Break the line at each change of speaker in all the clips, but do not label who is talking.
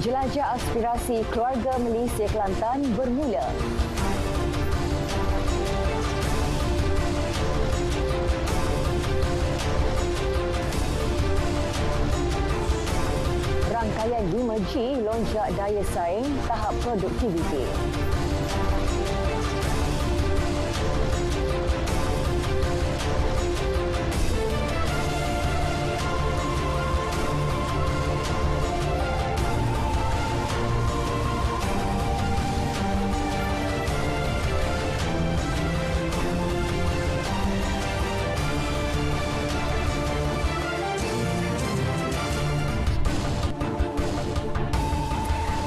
Jelajah aspirasi keluarga Malaysia Kelantan bermula. Rangkaian 5G lonjak daya saing tahap produktiviti.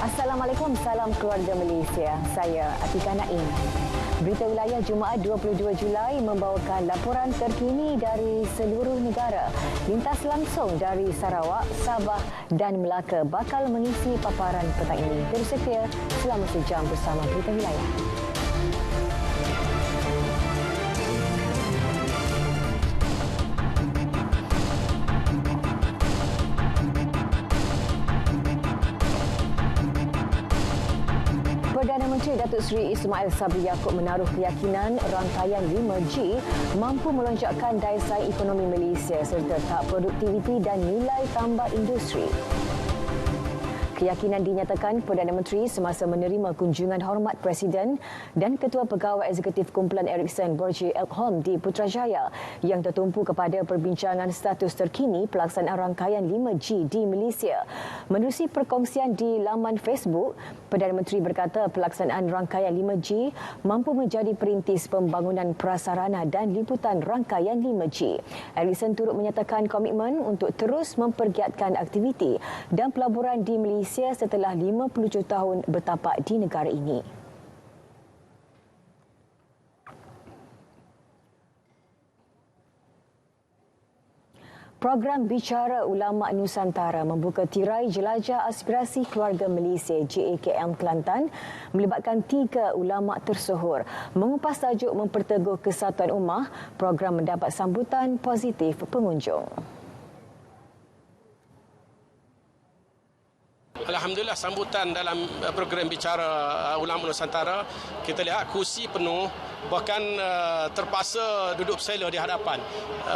Assalamualaikum, salam keluarga Malaysia. Saya Atika Naim. Berita Wilayah Jumaat 22 Julai membawakan laporan terkini dari seluruh negara. Lintas langsung dari Sarawak, Sabah dan Melaka bakal mengisi paparan petang ini. Terus setia selama sejam bersama Berita Wilayah. Perdana Menteri Datuk Seri Ismail Sabri Yaakob menaruh keyakinan rangkaian 5G mampu melonjakkan daya saing ekonomi Malaysia serta tahap produktiviti dan nilai tambah industri. Keyakinan dinyatakan Perdana Menteri semasa menerima kunjungan hormat Presiden dan Ketua Pegawai Eksekutif Kumpulan Ericsson Borje Elkholm di Putrajaya yang tertumpu kepada perbincangan status terkini pelaksanaan rangkaian 5G di Malaysia. Menerusi perkongsian di laman Facebook, Perdana Menteri berkata pelaksanaan rangkaian 5G mampu menjadi perintis pembangunan prasarana dan liputan rangkaian 5G. Ericsson turut menyatakan komitmen untuk terus mempergiatkan aktiviti dan pelaburan di Malaysia setelah 57 tahun bertapak di negara ini. Program Bicara Ulama Nusantara membuka tirai jelajah aspirasi keluarga Malaysia JAKM Kelantan melibatkan 3 ulama tersohor. Mengupas tajuk memperteguh kesatuan ummah, program mendapat sambutan positif pengunjung.
Alhamdulillah, sambutan dalam program Bicara Ulama Nusantara, kita lihat kursi penuh, bahkan terpaksa duduk bersila di hadapan,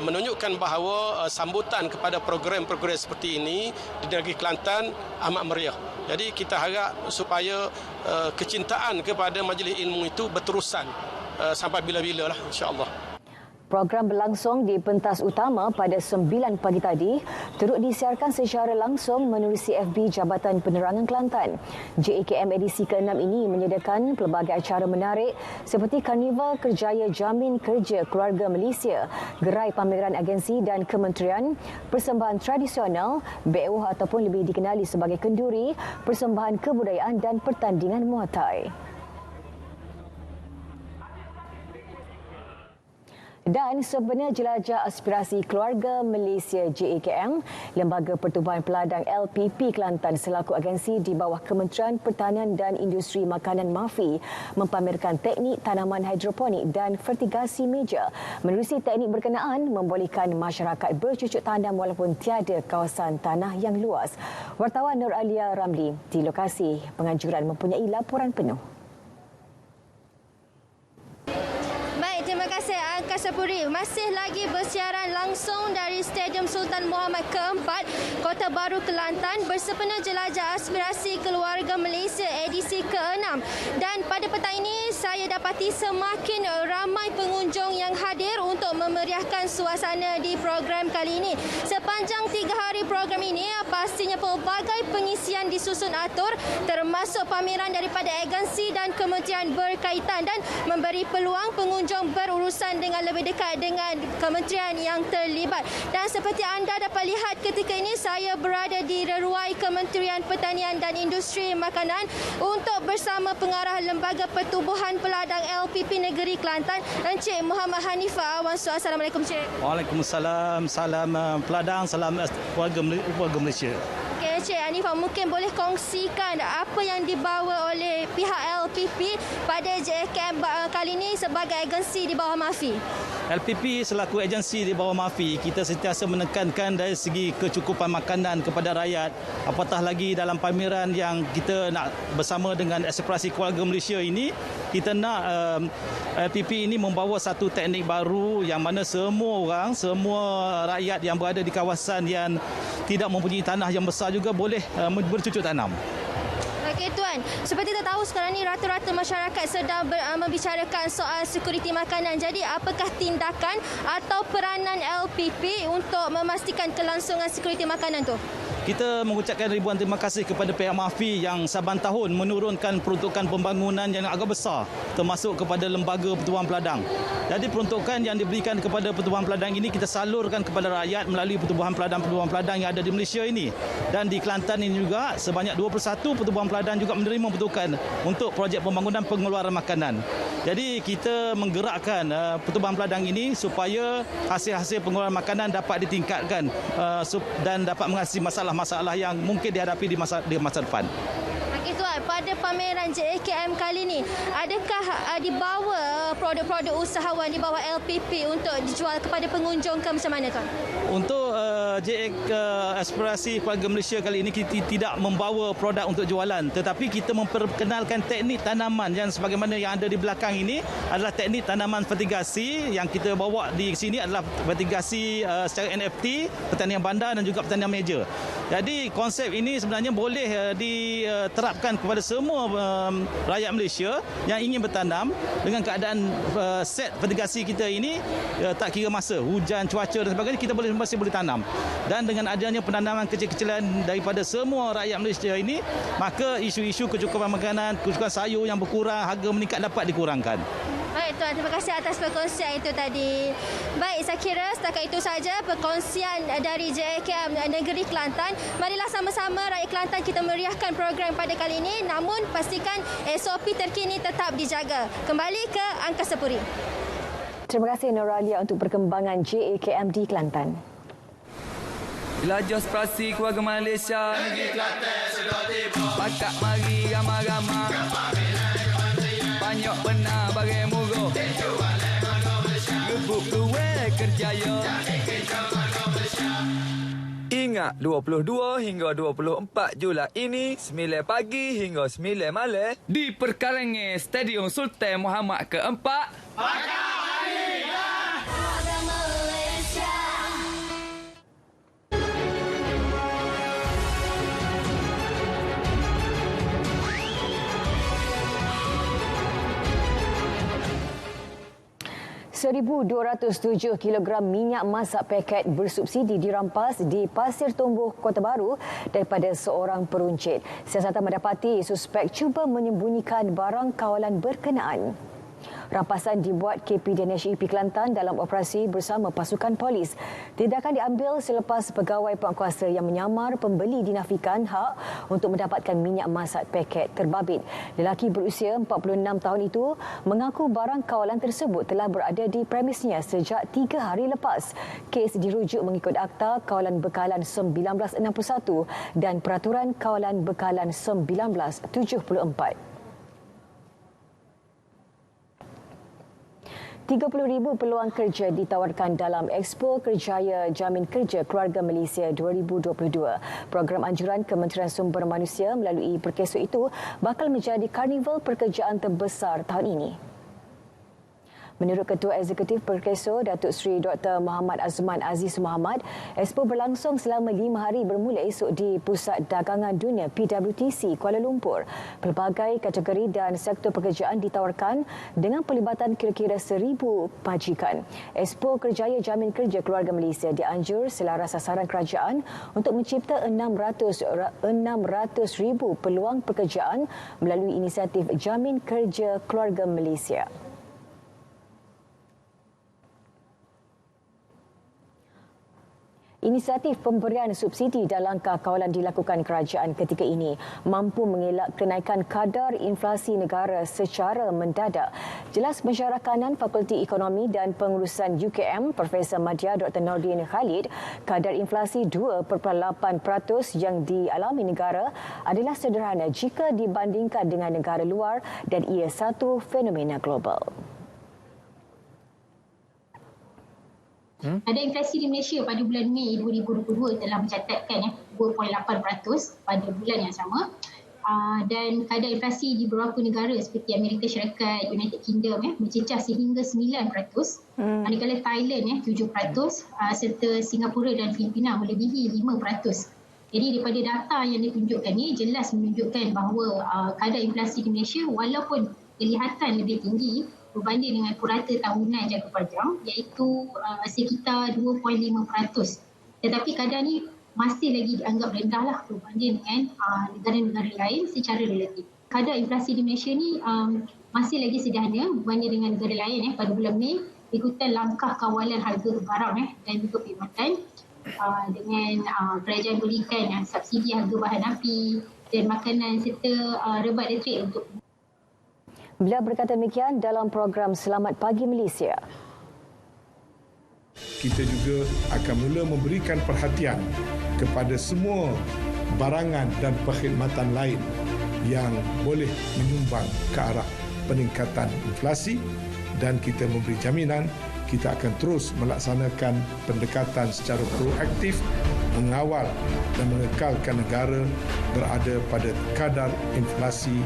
menunjukkan bahawa sambutan kepada program-program seperti ini di negeri Kelantan amat meriah. Jadi kita harap supaya kecintaan kepada majlis ilmu itu berterusan sampai bila-bila lah, insya-Allah.
Program berlangsung di pentas utama pada 9 pagi tadi, turut disiarkan secara langsung menerusi FB Jabatan Penerangan Kelantan. JAKM edisi ke-6 ini menyediakan pelbagai acara menarik seperti Karnival Kerjaya Jamin Kerja Keluarga Malaysia, gerai pameran agensi dan kementerian, persembahan tradisional, be'uh ataupun lebih dikenali sebagai kenduri, persembahan kebudayaan dan pertandingan Muay Thai. Dan sebenarnya jelajah aspirasi keluarga Malaysia JAKM, Lembaga Pertubuhan Peladang LPP Kelantan selaku agensi di bawah Kementerian Pertanian dan Industri Makanan MAFI mempamerkan teknik tanaman hidroponik dan fertigasi meja. Menerusi teknik berkenaan membolehkan masyarakat bercucuk tanam walaupun tiada kawasan tanah yang luas. Wartawan Nur Alia Ramli di lokasi penganjuran mempunyai laporan penuh.
Terima kasih Angkasa Puri. Masih lagi bersiaran langsung dari Stadium Sultan Muhammad ke-4, Kota Baru Kelantan bersempena jelajah aspirasi keluarga Malaysia edisi ke-6. Dan pada petang ini saya dapati semakin ramai pengunjung yang hadir untuk memeriahkan suasana di program kali ini. Sepanjang 3 hari program ini pastinya pelbagai pengisian disusun atur termasuk pameran daripada agensi dan kementerian berkaitan dan memberi peluang pengunjung berurusan dengan lebih dekat dengan kementerian yang terlibat. Dan seperti anda dapat lihat ketika ini saya berada di Reruai Kementerian Pertanian dan Industri Makanan untuk bersama pengarah Lembaga Pertubuhan Peladang LPP Negeri Kelantan, Encik Muhammad Hanifah Awansu. Assalamualaikum Encik.
Waalaikumsalam. Salam peladang, salam keluarga Malaysia.
Okey Encik Hanifah, mungkin boleh kongsikan apa yang dibawa oleh pihak LPP pada JAKM kali ini sebagai agensi di bawah MAFI?
LPP selaku agensi di bawah MAFI, kita sentiasa menekankan dari segi kecukupan makanan kepada rakyat. Apatah lagi dalam pameran yang kita nak bersama dengan Aspirasi Keluarga Malaysia ini, kita nak LPP ini membawa satu teknik baru yang mana semua orang, semua rakyat yang berada di kawasan yang tidak mempunyai tanah yang besar juga boleh bercucuk tanam.
Okey Tuan, seperti kita tahu sekarang ni rata-rata masyarakat sedang membicarakan soal sekuriti makanan. Jadi apakah tindakan atau peranan LPP untuk memastikan kelangsungan sekuriti makanan tu?
Kita mengucapkan ribuan terima kasih kepada pihak MAFI yang saban tahun menurunkan peruntukan pembangunan yang agak besar termasuk kepada lembaga Pertubuhan Peladang. Jadi peruntukan yang diberikan kepada Pertubuhan Peladang ini kita salurkan kepada rakyat melalui Pertubuhan Peladang yang ada di Malaysia ini. Dan di Kelantan ini juga sebanyak 21 Pertubuhan Peladang juga menerima peruntukan untuk projek pembangunan pengeluaran makanan. Jadi kita menggerakkan Pertubuhan Peladang ini supaya hasil-hasil pengeluaran makanan dapat ditingkatkan dan dapat mengatasi masalah-masalah yang mungkin dihadapi di masa depan.
Okey Tuan, pada pameran JKM kali ini, adakah dibawa produk-produk usahawan di bawah LPP untuk dijual kepada pengunjung ke macam mana Tuan? Untuk
Aspirasi Keluarga Malaysia kali ini kita tidak membawa produk untuk jualan, tetapi kita memperkenalkan teknik tanaman yang sebagaimana yang ada di belakang ini adalah teknik tanaman fertigasi. Yang kita bawa di sini adalah fertigasi secara NFT, pertanian bandar dan juga pertanian meja. Jadi konsep ini sebenarnya boleh diterapkan kepada semua rakyat Malaysia yang ingin bertanam dengan keadaan set fertigasi kita ini, tak kira masa, hujan, cuaca dan sebagainya, kita masih boleh tanam. Dan dengan adanya penanaman kecil-kecilan daripada semua rakyat Malaysia ini, maka isu-isu kecukupan makanan, kecukupan sayur yang berkurang, harga meningkat dapat dikurangkan.
Baik Tuan, terima kasih atas perkongsian itu tadi. Baik, saya kira setakat itu saja perkongsian dari JKM Negeri Kelantan. Marilah sama-sama rakyat Kelantan kita meriahkan program pada kali ini, namun pastikan SOP terkini tetap dijaga. Kembali ke Angkasa Puri.
Terima kasih Noralia untuk perkembangan JKM di Kelantan.
Jelajah Aspirasi Keluarga Malaysia Negeri Kelantan sudah tiba. Pakat mari ramai-ramai. Banyak benar bagai muruh. Gebuk kewe kerjaya. Ingat 22 hingga 24 Julai ini 9 pagi hingga 9 malam di perkarangan Stadium Sultan Muhammad keempat.
$1,207 kilogram minyak masak paket bersubsidi dirampas di Pasir Tumbuh, Kota Baru daripada seorang peruncit. Siasatan mendapati suspek cuba menyembunyikan barang kawalan berkenaan. Rampasan dibuat KP Danesh EP Kelantan dalam operasi bersama pasukan polis. Tindakan diambil selepas pegawai penguasa yang menyamar pembeli dinafikan hak untuk mendapatkan minyak masak paket terbabit. Lelaki berusia 46 tahun itu mengaku barang kawalan tersebut telah berada di premisnya sejak 3 hari lepas. Kes dirujuk mengikut Akta Kawalan Bekalan 1961 dan Peraturan Kawalan Bekalan 1974. 30,000 peluang kerja ditawarkan dalam Expo Kerjaya Jamin Kerja Keluarga Malaysia 2022. Program anjuran Kementerian Sumber Manusia melalui perkesok itu bakal menjadi karnival pekerjaan terbesar tahun ini. Menurut Ketua Eksekutif Perkeso, Datuk Seri Dr. Muhammad Azman Aziz Muhammad, Expo berlangsung selama 5 hari bermula esok di Pusat Dagangan Dunia PWTC Kuala Lumpur. Pelbagai kategori dan sektor pekerjaan ditawarkan dengan pelibatan kira-kira 1,000 majikan. Expo Kerjaya Jamin Kerja Keluarga Malaysia dianjur selaras sasaran kerajaan untuk mencipta 600,000 peluang pekerjaan melalui inisiatif Jamin Kerja Keluarga Malaysia. Inisiatif pemberian subsidi dan langkah kawalan dilakukan kerajaan ketika ini mampu mengelak kenaikan kadar inflasi negara secara mendadak. Jelas Pensyarah Kanan Fakulti Ekonomi dan Pengurusan UKM, Profesor Madya Dr. Nordin Khalid, kadar inflasi 2.8% yang dialami negara adalah sederhana jika dibandingkan dengan negara luar dan ia satu fenomena global.
Kadar inflasi di Malaysia pada bulan Mei 2022 telah mencatatkan 2.8% pada bulan yang sama. Dan kadar inflasi di beberapa negara seperti Amerika Syarikat, United Kingdom mencecah sehingga 9%. Manakala Thailand 7%, serta Singapura dan Filipina melebihi 5%. Jadi daripada data yang ditunjukkan ni jelas menunjukkan bahawa kadar inflasi di Malaysia walaupun kelihatan lebih tinggi berbanding dengan purata tahunan jangka panjang iaitu sekitar 2.5%. Tetapi kadar ni masih lagi dianggap rendah lah berbanding dengan negara-negara lain secara relatif. Kadar inflasi di Malaysia ni masih lagi sederhana berbanding dengan negara lain pada bulan Mei ikutan langkah kawalan harga barang dan juga perkhidmatan dengan kerajaan berikan subsidi harga bahan api dan makanan serta rebat elektrik untuk.
Beliau berkata demikian dalam program Selamat Pagi Malaysia.
Kita juga akan mula memberikan perhatian kepada semua barangan dan perkhidmatan lain yang boleh menyumbang ke arah peningkatan inflasi dan kita memberi jaminan kita akan terus melaksanakan pendekatan secara proaktif mengawal dan mengekalkan negara berada pada kadar inflasi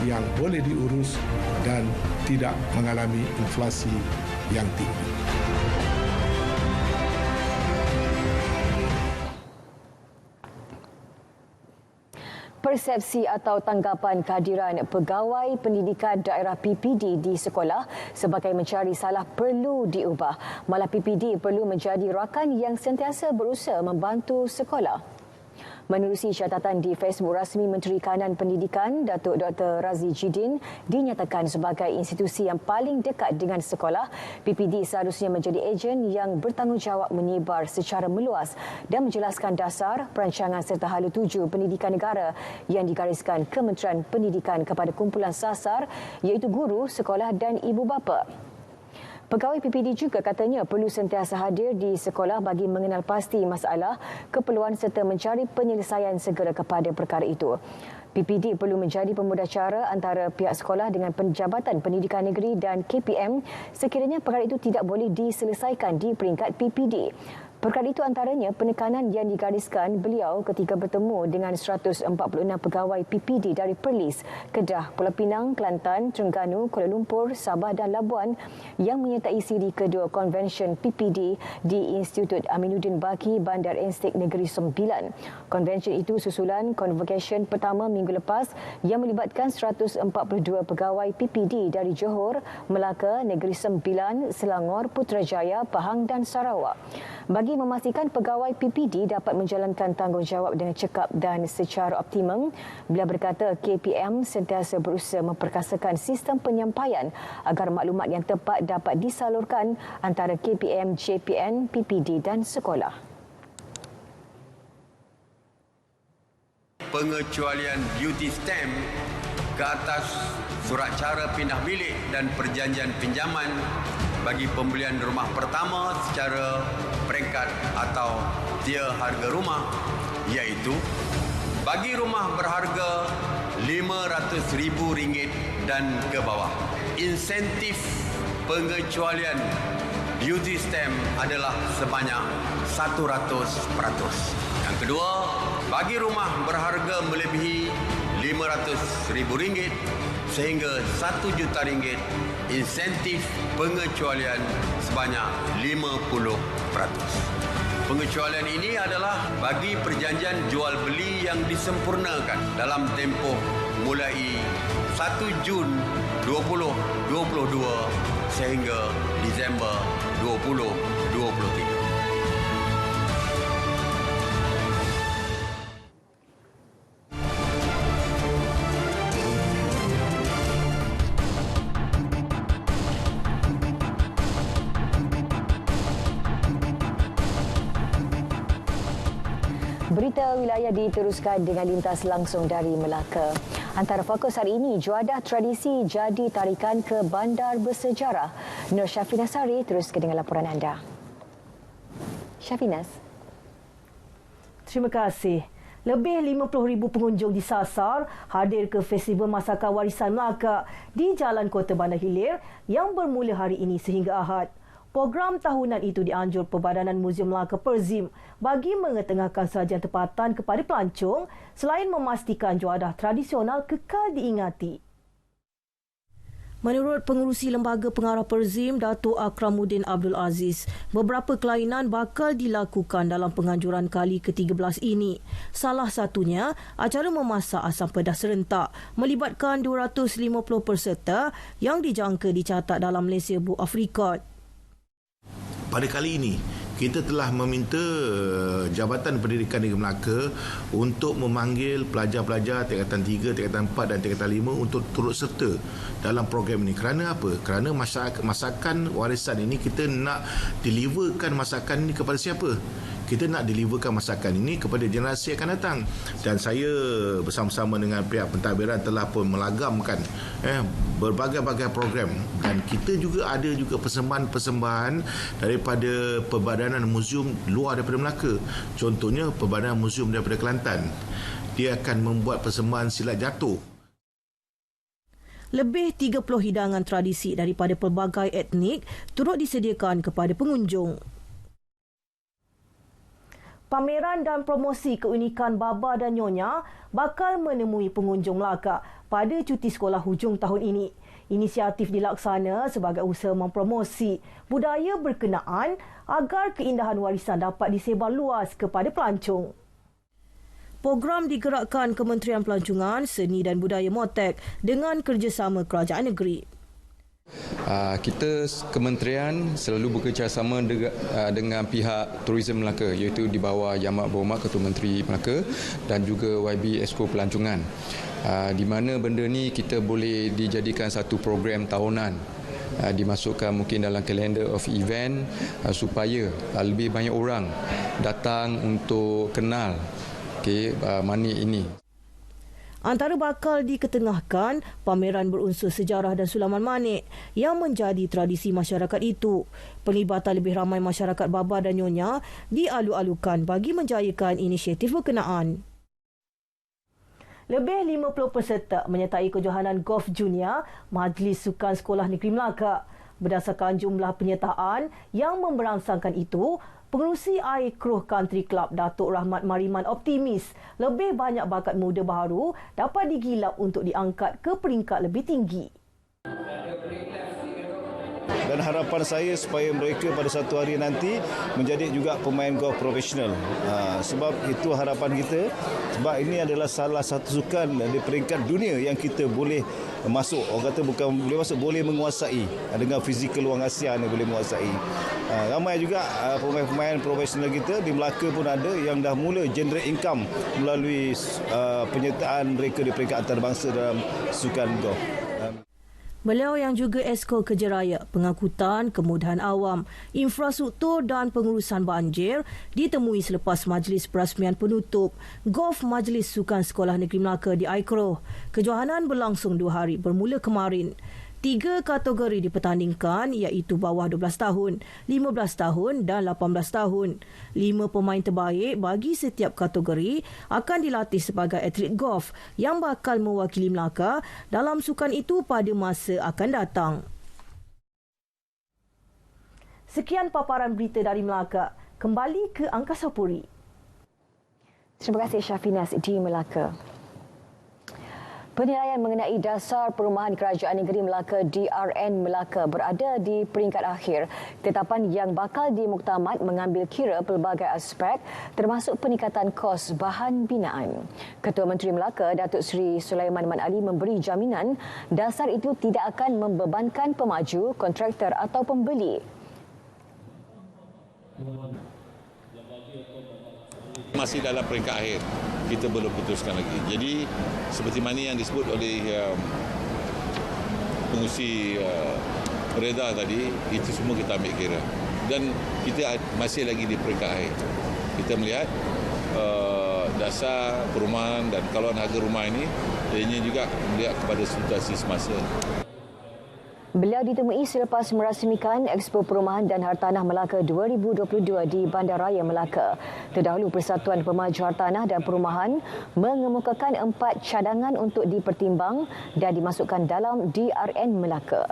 yang boleh diurus dan tidak mengalami inflasi yang tinggi.
Persepsi atau tanggapan kehadiran pegawai pendidikan daerah PPD di sekolah sebagai mencari salah perlu diubah. Malah PPD perlu menjadi rakan yang sentiasa berusaha membantu sekolah. Menerusi catatan di Facebook rasmi Menteri Kanan Pendidikan, Datuk Dr. Razli Jidin dinyatakan sebagai institusi yang paling dekat dengan sekolah, PPD seharusnya menjadi ejen yang bertanggungjawab menyebar secara meluas dan menjelaskan dasar, perancangan serta hala tuju pendidikan negara yang digariskan Kementerian Pendidikan kepada kumpulan sasar iaitu guru, sekolah dan ibu bapa. Pegawai PPD juga katanya perlu sentiasa hadir di sekolah bagi mengenal pasti masalah, keperluan serta mencari penyelesaian segera kepada perkara itu. PPD perlu menjadi pemudacara antara pihak sekolah dengan Penjabatan Pendidikan Negeri dan KPM sekiranya perkara itu tidak boleh diselesaikan di peringkat PPD. Perkara itu antaranya penekanan yang digariskan beliau ketika bertemu dengan 146 pegawai PPD dari Perlis, Kedah, Pulau Pinang, Kelantan, Terengganu, Kuala Lumpur, Sabah dan Labuan yang menyertai siri kedua konvensyen PPD di Institut Aminuddin Baki, Bandar Instik Negeri Sembilan. Konvensyen itu susulan convocation pertama minggu lepas yang melibatkan 142 pegawai PPD dari Johor, Melaka, Negeri Sembilan, Selangor, Putrajaya, Pahang dan Sarawak. Bagi memastikan pegawai PPD dapat menjalankan tanggungjawab dengan cekap dan secara optimum, beliau berkata KPM sentiasa berusaha memperkasakan sistem penyampaian agar maklumat yang tepat dapat disalurkan antara KPM, JPN, PPD dan sekolah.
Pengecualian duty stamp ke atas surat cara pindah bilik dan perjanjian pinjaman bagi pembelian rumah pertama secara peringkat atau tier harga rumah iaitu bagi rumah berharga RM500,000 dan ke bawah. Insentif pengecualian duty stamp adalah sebanyak 100%. Yang kedua, bagi rumah berharga melebihi RM500,000 sehingga RM1 juta, insentif pengecualian sebanyak 50%. Pengecualian ini adalah bagi perjanjian jual beli yang disempurnakan dalam tempoh mulai 1 Jun 2022 sehingga Disember 2023.
Berita wilayah diteruskan dengan lintas langsung dari Melaka. Antara fokus hari ini, juadah tradisi jadi tarikan ke bandar bersejarah. Nur Syafinas Sari terus dengan laporan anda. Syafinas.
Terima kasih. Lebih 50,000 pengunjung disasar hadir ke Festival Masakan Warisan Melaka di Jalan Kota Bandar Hilir yang bermula hari ini sehingga Ahad. Program tahunan itu dianjur Perbadanan Muzium Melaka Perzim bagi mengetengahkan sajian tempatan kepada pelancong selain memastikan juadah tradisional kekal diingati. Menurut pengerusi Lembaga Pengarah Perzim, Datuk Akramuddin Abdul Aziz, beberapa kelainan bakal dilakukan dalam penganjuran kali ke-13 ini. Salah satunya, acara memasak asam pedas serentak melibatkan 250 peserta yang dijangka dicatat dalam Malaysia Book of Record.
Pada kali ini, kita telah meminta Jabatan Pendidikan Negeri Melaka untuk memanggil pelajar-pelajar tingkatan 3, tingkatan 4 dan tingkatan 5 untuk turut serta dalam program ini. Kerana apa? Kerana masakan warisan ini kita nak deliverkan masakan ini kepada siapa? Kita nak deliverkan masakan ini kepada generasi yang akan datang. Dan saya bersama-sama dengan pihak pentadbiran telah pun melagamkan berbagai-bagai program. Dan kita juga ada juga persembahan-persembahan daripada Perbadanan Muzium luar daripada Melaka. Contohnya Perbadanan Muzium daripada Kelantan. Dia akan membuat persembahan silat jatuh.
Lebih 30 hidangan tradisi daripada pelbagai etnik turut disediakan kepada pengunjung. Pameran dan promosi keunikan Baba dan Nyonya bakal menemui pengunjung Melaka pada cuti sekolah hujung tahun ini. Inisiatif dilaksana sebagai usaha mempromosi budaya berkenaan agar keindahan warisan dapat disebar luas kepada pelancong. Program digerakkan Kementerian Pelancongan, Seni dan Budaya Motek dengan kerjasama Kerajaan Negeri.
Kita kementerian selalu bekerjasama dengan pihak Tourism Melaka, iaitu di bawah Yang Berhormat Ketua Menteri Melaka dan juga YB Exco Pelancongan, di mana benda ni kita boleh dijadikan satu program tahunan, dimasukkan mungkin dalam kalender of event supaya lebih banyak orang datang untuk kenal manik ini.
Antara bakal diketengahkan pameran berunsur sejarah dan sulaman manik yang menjadi tradisi masyarakat itu. Penglibatan lebih ramai masyarakat Baba dan Nyonya dialu-alukan bagi menjayakan inisiatif berkenaan. Lebih 50 peserta menyertai kejohanan golf junior Majlis Sukan Sekolah Negeri Melaka. Berdasarkan jumlah penyertaan yang memberangsangkan itu, Pengerusi Aikroh Country Club Datuk Rahmat Mariman optimis lebih banyak bakat muda baru dapat digilap untuk diangkat ke peringkat lebih tinggi.
Dan harapan saya supaya mereka pada satu hari nanti menjadi juga pemain golf profesional. Sebab itu harapan kita. Sebab ini adalah salah satu sukan di peringkat dunia yang kita boleh masuk. Orang kata bukan boleh masuk, boleh menguasai. Dengan fizikal wang ASEAN boleh menguasai. Ramai juga pemain-pemain profesional kita di Melaka pun ada yang dah mula generate income melalui penyertaan mereka di peringkat antarabangsa dalam sukan golf.
Beliau yang juga Esko Kerja Raya, Pengangkutan, Kemudahan Awam, Infrastruktur dan Pengurusan Banjir ditemui selepas majlis perasmian penutup Golf Majlis Sukan Sekolah Negeri Melaka di Aikroh. Kejohanan berlangsung 2 hari bermula kemarin. 3 kategori dipertandingkan iaitu bawah 12 tahun, 15 tahun dan 18 tahun. 5 pemain terbaik bagi setiap kategori akan dilatih sebagai atlet golf yang bakal mewakili Melaka dalam sukan itu pada masa akan datang. Sekian paparan berita dari Melaka. Kembali ke Angkasa Puri.
Terima kasih Syafinas di Melaka. Penilaian mengenai dasar perumahan Kerajaan Negeri Melaka DRN Melaka berada di peringkat akhir. Tetapan yang bakal dimuktamad mengambil kira pelbagai aspek termasuk peningkatan kos bahan binaan. Ketua Menteri Melaka Datuk Seri Sulaiman Man Ali memberi jaminan dasar itu tidak akan membebankan pemaju, kontraktor atau pembeli.
Masih dalam peringkat akhir, kita belum putuskan lagi. Jadi seperti mana yang disebut oleh pengurusi Reda tadi, itu semua kita ambil kira. Dan kita masih lagi di peringkat akhir. Kita melihat dasar perumahan dan kalauan harga rumah ini, ianya juga melihat kepada situasi semasa.
Beliau ditemui selepas merasmikan Expo Perumahan dan Hartanah Melaka 2022 di Bandaraya Melaka. Terdahulu Persatuan Pemaju Hartanah dan Perumahan mengemukakan 4 cadangan untuk dipertimbang dan dimasukkan dalam DRN Melaka.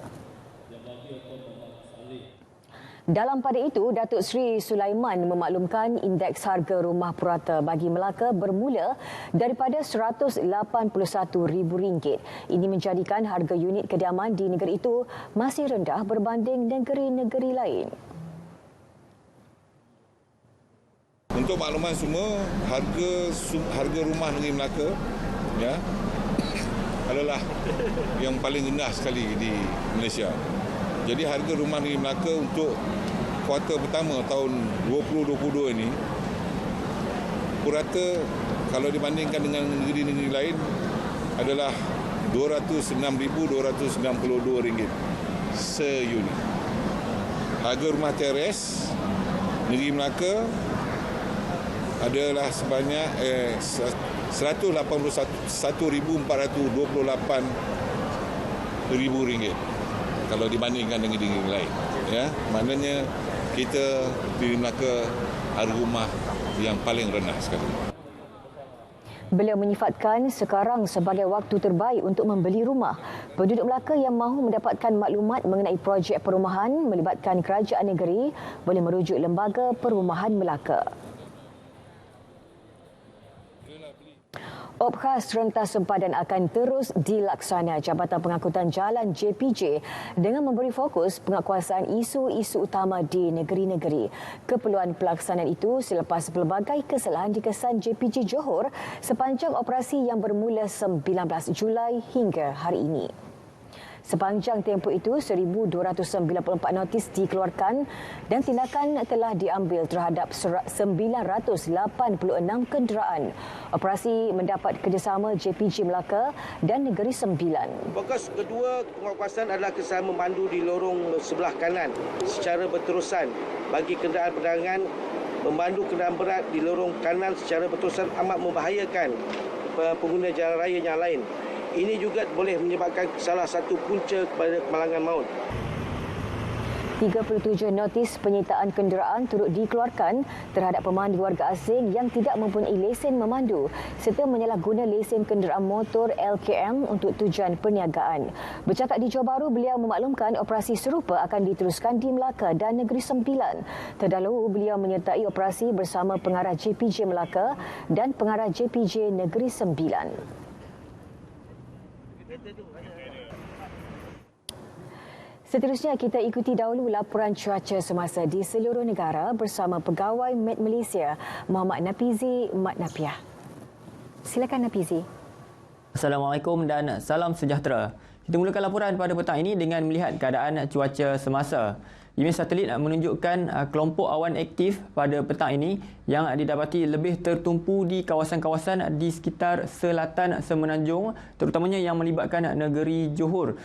Dalam pada itu, Datuk Seri Sulaiman memaklumkan indeks harga rumah purata bagi Melaka bermula daripada RM181,000. Ini menjadikan harga unit kediaman di negeri itu masih rendah berbanding negeri-negeri lain.
Untuk makluman semua, harga rumah negeri Melaka ya adalah yang paling rendah sekali di Malaysia. Jadi harga rumah negeri Melaka untuk kuartal pertama tahun 2022 ini purata kalau dibandingkan dengan negeri-negeri lain adalah RM206,292 seunit. Harga rumah teres negeri Melaka adalah sebanyak RM181,428 kalau dibandingkan dengan negeri lain. Ya, maknanya kita di Melaka harga rumah yang paling rendah sekali.
Beliau menyifatkan sekarang sebagai waktu terbaik untuk membeli rumah. Penduduk Melaka yang mahu mendapatkan maklumat mengenai projek perumahan melibatkan kerajaan negeri boleh merujuk Lembaga Perumahan Melaka. Obkhas rentas sempadan akan terus dilaksana Jabatan Pengangkutan Jalan JPJ dengan memberi fokus penguatkuasaan isu-isu utama di negeri-negeri. Keperluan pelaksanaan itu selepas pelbagai kesalahan dikesan JPJ Johor sepanjang operasi yang bermula 19 Julai hingga hari ini. Sepanjang tempoh itu, 1,294 notis dikeluarkan dan tindakan telah diambil terhadap 986 kenderaan. Operasi mendapat kerjasama JPJ Melaka dan Negeri Sembilan.
Fokus kedua penguatkuasaan adalah kesalahan memandu di lorong sebelah kanan secara berterusan bagi kenderaan perdagangan. Memandu kenderaan berat di lorong kanan secara berterusan amat membahayakan pengguna jalan raya yang lain. Ini juga boleh menyebabkan salah satu punca kepada kemalangan maut.
37 notis penyitaan kenderaan turut dikeluarkan terhadap pemandu warga asing yang tidak mempunyai lesen memandu serta menyalahguna lesen kenderaan motor LKM untuk tujuan perniagaan. Bercakap di Johor Bahru, beliau memaklumkan operasi serupa akan diteruskan di Melaka dan Negeri Sembilan. Terdahulu, beliau menyertai operasi bersama pengarah JPJ Melaka dan pengarah JPJ Negeri Sembilan. Seterusnya, kita ikuti dahulu laporan cuaca semasa di seluruh negara bersama Pegawai Met Malaysia, Muhammad Napizi Mat Napiah. Silakan Napizi.
Assalamualaikum dan salam sejahtera. Kita mulakan laporan pada petang ini dengan melihat keadaan cuaca semasa. Imej satelit menunjukkan kelompok awan aktif pada petang ini yang didapati lebih tertumpu di kawasan-kawasan di sekitar selatan Semenanjung, terutamanya yang melibatkan negeri Johor,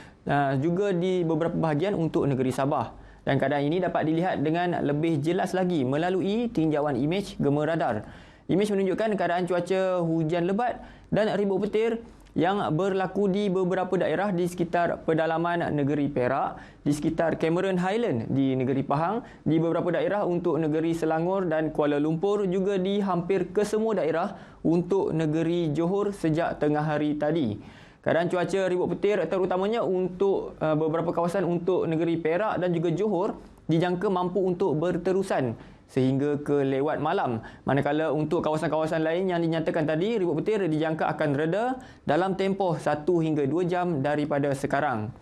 juga di beberapa bahagian untuk negeri Sabah. Dan keadaan ini dapat dilihat dengan lebih jelas lagi melalui tinjauan imej gema radar. Imej menunjukkan keadaan cuaca hujan lebat dan ribut petir yang berlaku di beberapa daerah di sekitar pedalaman negeri Perak, di sekitar Cameron Highland di negeri Pahang, di beberapa daerah untuk negeri Selangor dan Kuala Lumpur, juga di hampir kesemua daerah untuk negeri Johor sejak tengah hari tadi. Keadaan cuaca ribut petir terutamanya untuk beberapa kawasan untuk negeri Perak dan juga Johor dijangka mampu untuk berterusan sehingga ke lewat malam. Manakala untuk kawasan-kawasan lain yang dinyatakan tadi, ribut petir dijangka akan reda dalam tempoh 1 hingga 2 jam daripada sekarang.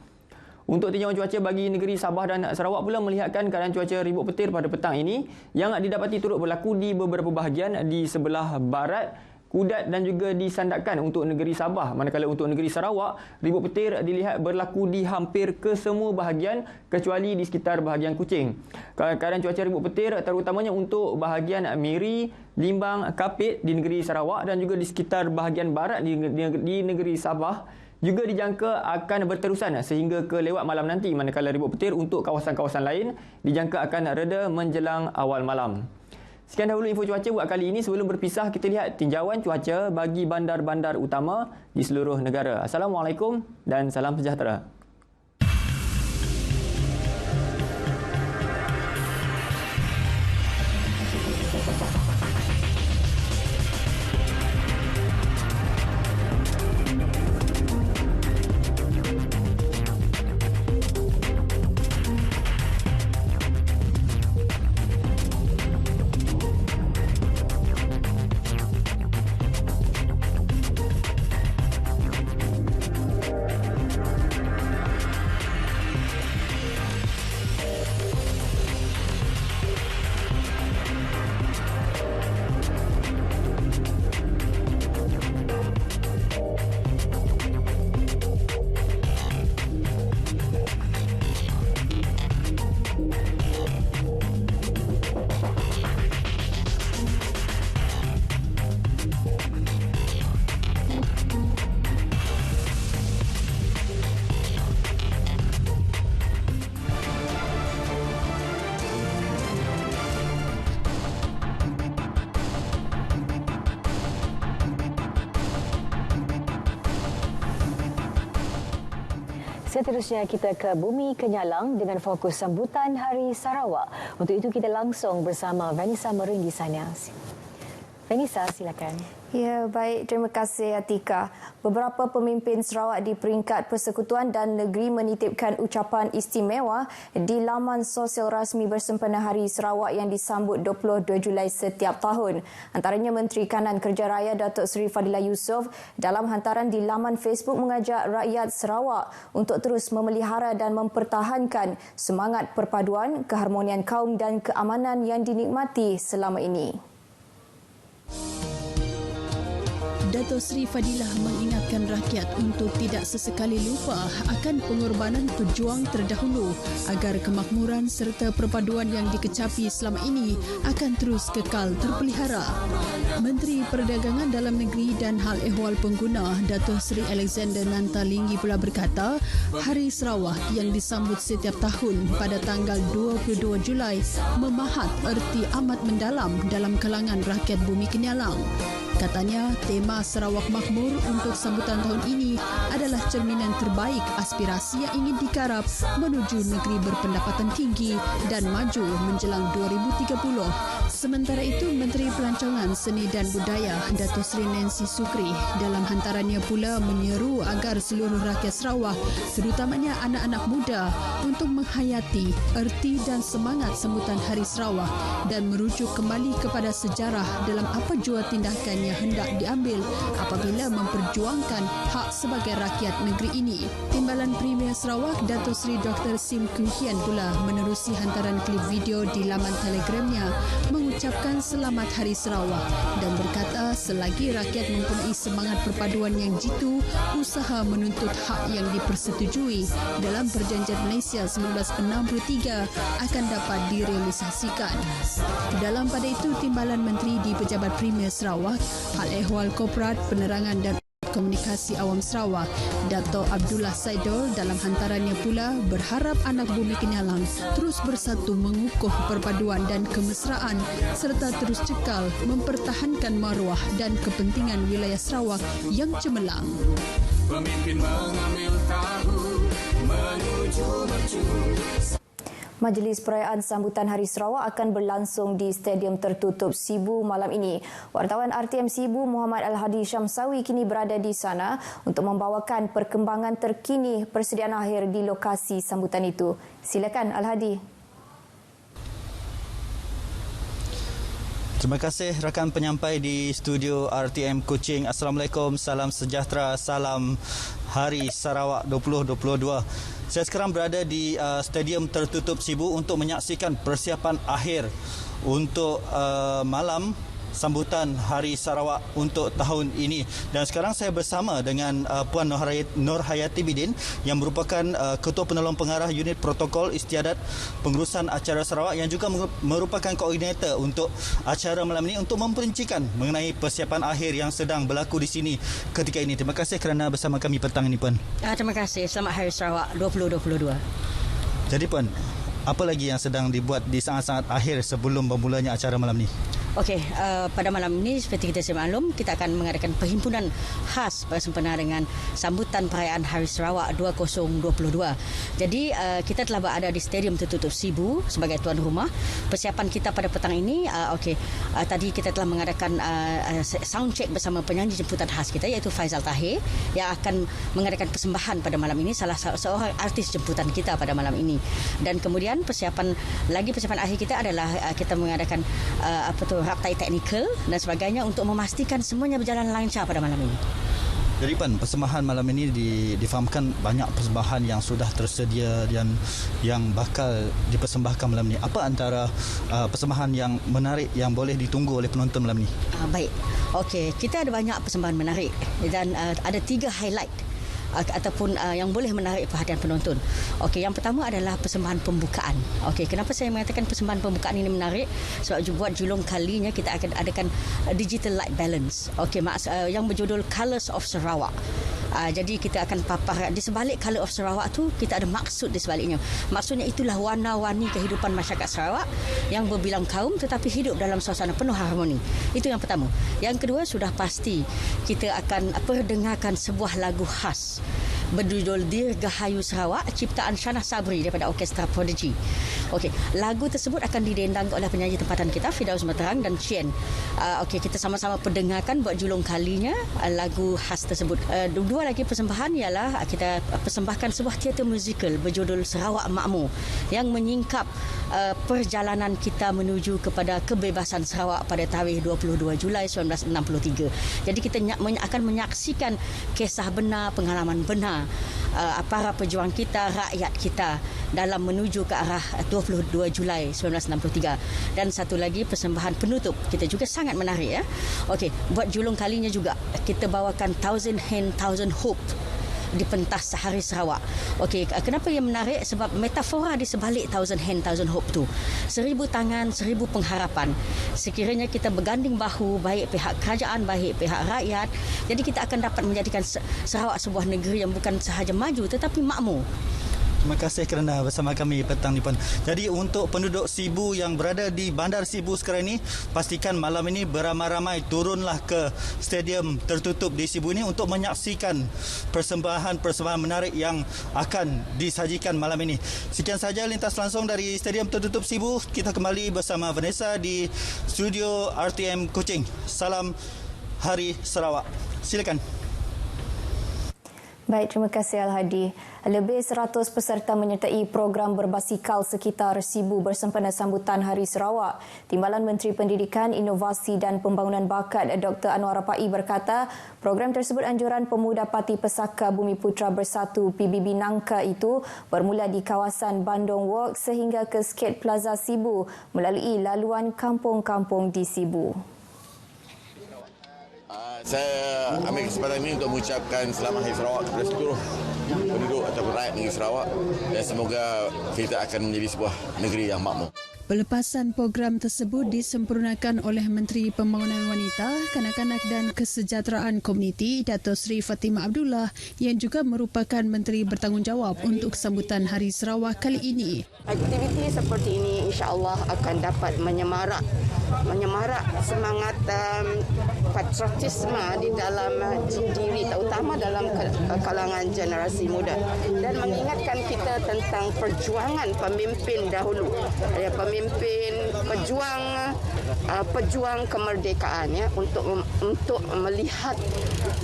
Untuk tinjauan cuaca bagi negeri Sabah dan Sarawak pula melihatkan keadaan cuaca ribut petir pada petang ini yang didapati turut berlaku di beberapa bahagian di sebelah barat Kudat dan juga di Sandakan untuk negeri Sabah. Manakala untuk negeri Sarawak, ribut petir dilihat berlaku di hampir kesemua bahagian kecuali di sekitar bahagian Kuching. Keadaan cuaca ribut petir terutamanya untuk bahagian Miri, Limbang, Kapit di negeri Sarawak dan juga di sekitar bahagian barat di negeri Sabah juga dijangka akan berterusan sehingga ke lewat malam nanti. Manakala ribut petir untuk kawasan-kawasan lain dijangka akan reda menjelang awal malam. Sekian dahulu info cuaca buat kali ini. Sebelum berpisah, kita lihat tinjauan cuaca bagi bandar-bandar utama di seluruh negara. Assalamualaikum dan salam sejahtera.
Seterusnya kita ke Bumi Kenyalang dengan fokus sambutan Hari Sarawak. Untuk itu kita langsung bersama Vanessa Mering di sana. Vanessa, silakan.
Ya, baik. Terima kasih, Atika. Beberapa pemimpin Sarawak di peringkat persekutuan dan negeri menitipkan ucapan istimewa di laman sosial rasmi bersempena Hari Sarawak yang disambut 22 Julai setiap tahun. Antaranya Menteri Kanan Kerja Raya Datuk Seri Fadilah Yusof dalam hantaran di laman Facebook mengajak rakyat Sarawak untuk terus memelihara dan mempertahankan semangat perpaduan, keharmonian kaum dan keamanan yang dinikmati selama ini.
Datuk Seri Fadilah mengingatkan rakyat untuk tidak sesekali lupa akan pengorbanan pejuang terdahulu agar kemakmuran serta perpaduan yang dikecapi selama ini akan terus kekal terpelihara. Menteri Perdagangan Dalam Negeri dan Hal Ehwal Pengguna Datuk Seri Alexander Nantalinggi pula berkata, Hari Sarawak yang disambut setiap tahun pada tanggal 22 Julai memahat erti amat mendalam dalam kalangan rakyat Bumi Kenyalang. Katanya, tema Sarawak Makmur untuk sambutan tahun ini adalah cerminan terbaik aspirasi yang ingin digarap menuju negeri berpendapatan tinggi dan maju menjelang 2030. Sementara itu, Menteri Pelancongan Seni dan Budaya Datuk Seri Nancy Sukri dalam hantarannya pula menyeru agar seluruh rakyat Sarawak, terutamanya anak-anak muda, untuk menghayati erti dan semangat sambutan Hari Sarawak dan merujuk kembali kepada sejarah dalam apa jua tindakan yang hendak diambil apabila memperjuangkan hak sebagai rakyat negeri ini. Timbalan Premier Sarawak Datuk Seri Dr. Sim Koo Hian pula menerusi hantaran klip video di laman Telegramnya mengucapkan selamat Hari Sarawak dan berkata selagi rakyat mempunyai semangat perpaduan yang jitu, usaha menuntut hak yang dipersetujui dalam Perjanjian Malaysia 1963 akan dapat direalisasikan. Dalam pada itu, Timbalan Menteri di Pejabat Premier Sarawak, Hal Ehwal Korporat Penerangan dan Komunikasi Awam Sarawak, Dato' Abdullah Saidol dalam hantarannya pula berharap anak Bumi Kenyalang terus bersatu mengukuh perpaduan dan kemesraan serta terus cekal mempertahankan maruah dan kepentingan wilayah Sarawak yang cemerlang.
Pemimpin mengambil tahu menuju mercu.
Majlis perayaan sambutan Hari Sarawak akan berlangsung di Stadium Tertutup Sibu malam ini. Wartawan RTM Sibu Muhammad Al-Hadi Syamsawi kini berada di sana untuk membawakan perkembangan terkini persediaan akhir di lokasi sambutan itu. Silakan Al-Hadi.
Terima kasih rakan penyampai di studio RTM Kuching. Assalamualaikum, salam sejahtera, salam Hari Sarawak 2022. Saya sekarang berada di Stadium Tertutup Sibu untuk menyaksikan persiapan akhir untuk malam sambutan Hari Sarawak untuk tahun ini. Dan sekarang saya bersama dengan Puan Nur Hayati Bidin yang merupakan Ketua Penolong Pengarah Unit Protokol Istiadat Pengurusan Acara Sarawak yang juga merupakan koordinator untuk acara malam ini untuk memperincikan mengenai persiapan akhir yang sedang berlaku di sini ketika ini. Terima kasih kerana bersama kami petang ini, Puan.
Terima kasih. Selamat Hari Sarawak 2022.
Jadi, Puan, apa lagi yang sedang dibuat di saat-saat akhir sebelum bermulanya acara malam ini?
Okey, pada malam ini seperti kita sedia maklum, kita akan mengadakan perhimpunan khas bersempena dengan sambutan perayaan Hari Sarawak 2022. Jadi kita telah berada di Stadium Tertutup Sibu sebagai tuan rumah. Persiapan kita pada petang ini, tadi kita telah mengadakan sound check bersama penyanyi jemputan khas kita iaitu Faizal Tahir yang akan mengadakan persembahan pada malam ini, salah seorang artis jemputan kita pada malam ini. Dan kemudian persiapan akhir kita adalah kita mengadakan raktai teknikal dan sebagainya untuk memastikan semuanya berjalan lancar pada malam ini.
Jadi, Pan, persembahan malam ini difahamkan banyak persembahan yang sudah tersedia dan yang bakal dipersembahkan malam ini. Apa antara persembahan yang menarik yang boleh ditunggu oleh penonton malam ini?
Baik. Okey, kita ada banyak persembahan menarik dan ada 3 highlight ataupun yang boleh menarik perhatian penonton. Okey, yang pertama adalah persembahan pembukaan. Okey, kenapa saya mengatakan persembahan pembukaan ini menarik? Sebab buat julung kalinya kita akan adakan digital light balance. Okey, yang berjudul Colours of Sarawak. Jadi kita akan papar di sebalik Colour of Sarawak tu, kita ada maksud di sebaliknya. Maksudnya itulah warna-warni kehidupan masyarakat Sarawak yang berbilang kaum tetapi hidup dalam suasana penuh harmoni. Itu yang pertama. Yang kedua, sudah pasti kita akan perdengarkan sebuah lagu khas berjudul Dirgahayu Sarawak, ciptaan Shanah Sabri daripada Orkestra Prodigy. Okey, lagu tersebut akan didendang oleh penyanyi tempatan kita Firdaus Materang dan Chien. Okey, kita sama-sama pendengarkan buat julung kalinya lagu khas tersebut. Dua lagi persembahan ialah kita persembahkan sebuah teater musikal berjudul Sarawak Makmur yang menyingkap perjalanan kita menuju kepada kebebasan Sarawak pada tarikh 22 Julai 1963. Jadi kita akan menyaksikan kisah benar, pengalaman benar para pejuang kita, rakyat kita dalam menuju ke arah 22 Julai 1963. Dan satu lagi persembahan penutup kita juga sangat menarik ya. Okey, buat julung kalinya juga kita bawakan Thousand Hand Thousand Hope di pentas Hari Sarawak. Okey, kenapa ia menarik? Sebab metafora di sebalik Thousand Hand Thousand Hope tu, 1000 tangan, 1000 pengharapan. Sekiranya kita berganding bahu, baik pihak kerajaan, baik pihak rakyat, jadi kita akan dapat menjadikan Sarawak sebuah negeri yang bukan sahaja maju tetapi makmur.
Terima kasih kerana bersama kami petang ni pun. Jadi untuk penduduk Sibu yang berada di Bandar Sibu sekarang ini, pastikan malam ini beramai-ramai turunlah ke stadium tertutup di Sibu ini untuk menyaksikan persembahan-persembahan menarik yang akan disajikan malam ini. Sekian saja lintas langsung dari stadium tertutup Sibu. Kita kembali bersama Vanessa di studio RTM Kuching. Salam Hari Sarawak. Silakan.
Baik, terima kasih Al-Hadi. Lebih 100 peserta menyertai program berbasikal sekitar Sibu bersempena sambutan Hari Sarawak. Timbalan Menteri Pendidikan, Inovasi dan Pembangunan Bakat Dr. Anwar Rapai berkata, program tersebut anjuran Pemuda Parti Pesaka Bumi Putra Bersatu PBB Nangka itu bermula di kawasan Bandung Walk sehingga ke Skate Plaza Sibu melalui laluan kampung-kampung di Sibu.
Saya ambil kesempatan ini untuk mengucapkan selamat Hari Sarawak kepada seluruh penduduk ataupun rakyat negeri Sarawak dan semoga kita akan menjadi sebuah negeri yang makmur.
Pelepasan program tersebut disempurnakan oleh Menteri Pembangunan Wanita, Kanak-kanak dan Kesejahteraan Komuniti Dato' Sri Fatimah Abdullah yang juga merupakan Menteri bertanggungjawab untuk sambutan Hari Sarawak kali ini.
Aktiviti seperti ini insya-Allah akan dapat menyemarak semangat patriotisme di dalam diri, terutama dalam kalangan generasi muda, dan mengingatkan kita tentang perjuangan pemimpin dahulu, pemimpin pejuang kemerdekaan ya, untuk melihat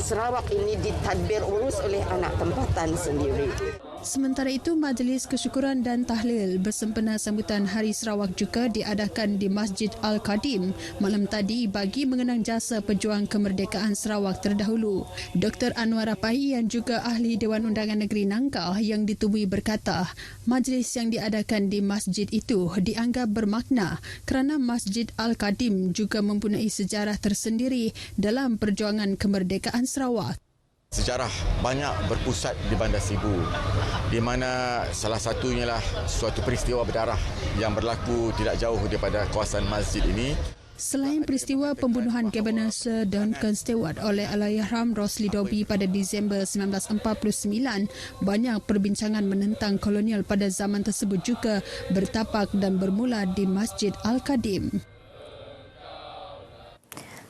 Sarawak ini ditadbir urus oleh anak tempatan sendiri.
Sementara itu, Majlis Kesyukuran dan Tahlil bersempena sambutan Hari Sarawak juga diadakan di Masjid Al-Qadim malam tadi bagi mengenang jasa pejuang kemerdekaan Sarawak terdahulu. Dr. Anwar Rapai yang juga ahli Dewan Undangan Negeri Nangka yang ditemui berkata, majlis yang diadakan di masjid itu dianggap bermakna kerana Masjid Al-Qadim juga mempunyai sejarah tersendiri dalam perjuangan kemerdekaan Sarawak.
Sejarah banyak berpusat di Bandar Sibu, di mana salah satunya lah suatu peristiwa berdarah yang berlaku tidak jauh daripada kawasan masjid ini.
Selain peristiwa pembunuhan Governor Sir Duncan Stewart oleh Allahyarham Rosli Dobi pada Disember 1949, banyak perbincangan menentang kolonial pada zaman tersebut juga bertapak dan bermula di Masjid Al-Qadim.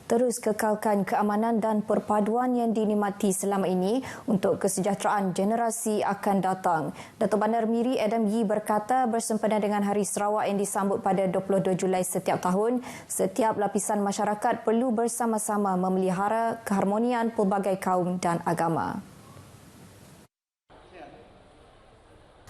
Terus kekalkan keamanan dan perpaduan yang dinikmati selama ini untuk kesejahteraan generasi akan datang. Datuk Bandar Miri Adam Yee berkata bersempena dengan Hari Sarawak yang disambut pada 22 Julai setiap tahun, setiap lapisan masyarakat perlu bersama-sama memelihara keharmonian pelbagai kaum dan agama.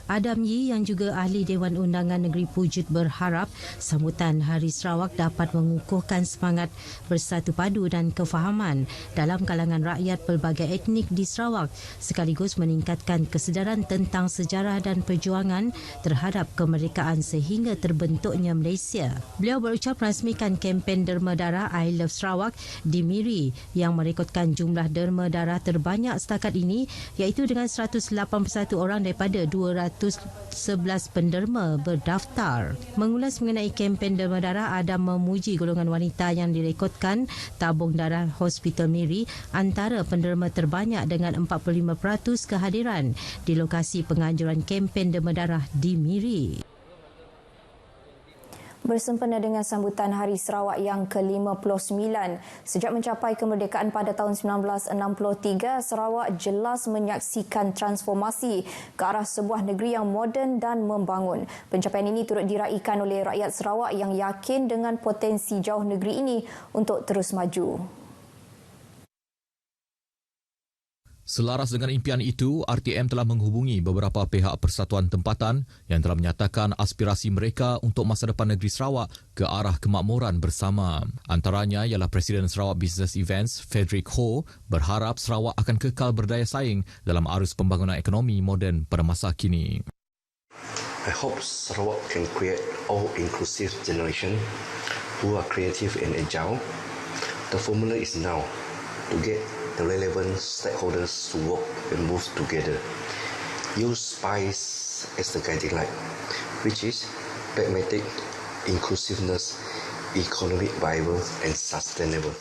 Adam Yee yang juga ahli Dewan Undangan Negeri Pujuk berharap sambutan Hari Sarawak dapat mengukuhkan semangat bersatu padu dan kefahaman dalam kalangan rakyat pelbagai etnik di Sarawak sekaligus meningkatkan kesedaran tentang sejarah dan perjuangan terhadap kemerdekaan sehingga terbentuknya Malaysia. Beliau berucap merasmikan kempen Derma Darah I Love Sarawak di Miri yang merekodkan jumlah derma darah terbanyak setakat ini iaitu dengan 181 orang daripada 211 penderma berdaftar. Mengulas mengenai kempen Derma Darah, Adam memuji golongan wanita yang direkodkan tabung darah Hospital Miri antara penderma terbanyak dengan 45% kehadiran di lokasi penganjuran kempen Derma Darah di Miri.
Bersempena dengan sambutan Hari Sarawak yang ke-59, sejak mencapai kemerdekaan pada tahun 1963, Sarawak jelas menyaksikan transformasi ke arah sebuah negeri yang moden dan membangun. Pencapaian ini turut diraikan oleh rakyat Sarawak yang yakin dengan potensi jauh negeri ini untuk terus maju.
Selaras dengan impian itu, RTM telah menghubungi beberapa pihak persatuan tempatan yang telah menyatakan aspirasi mereka untuk masa depan negeri Sarawak ke arah kemakmuran bersama. Antaranya ialah Presiden Sarawak Business Events, Frederick Ho, berharap Sarawak akan kekal berdaya saing dalam arus pembangunan ekonomi moden pada masa kini.
I hope Sarawak can create all-inclusive generation who are creative and agile. The formula is now to get the relevant stakeholders to work and move together. Use SPICE as the guiding light, which is pragmatic, inclusiveness, economic viable and sustainable.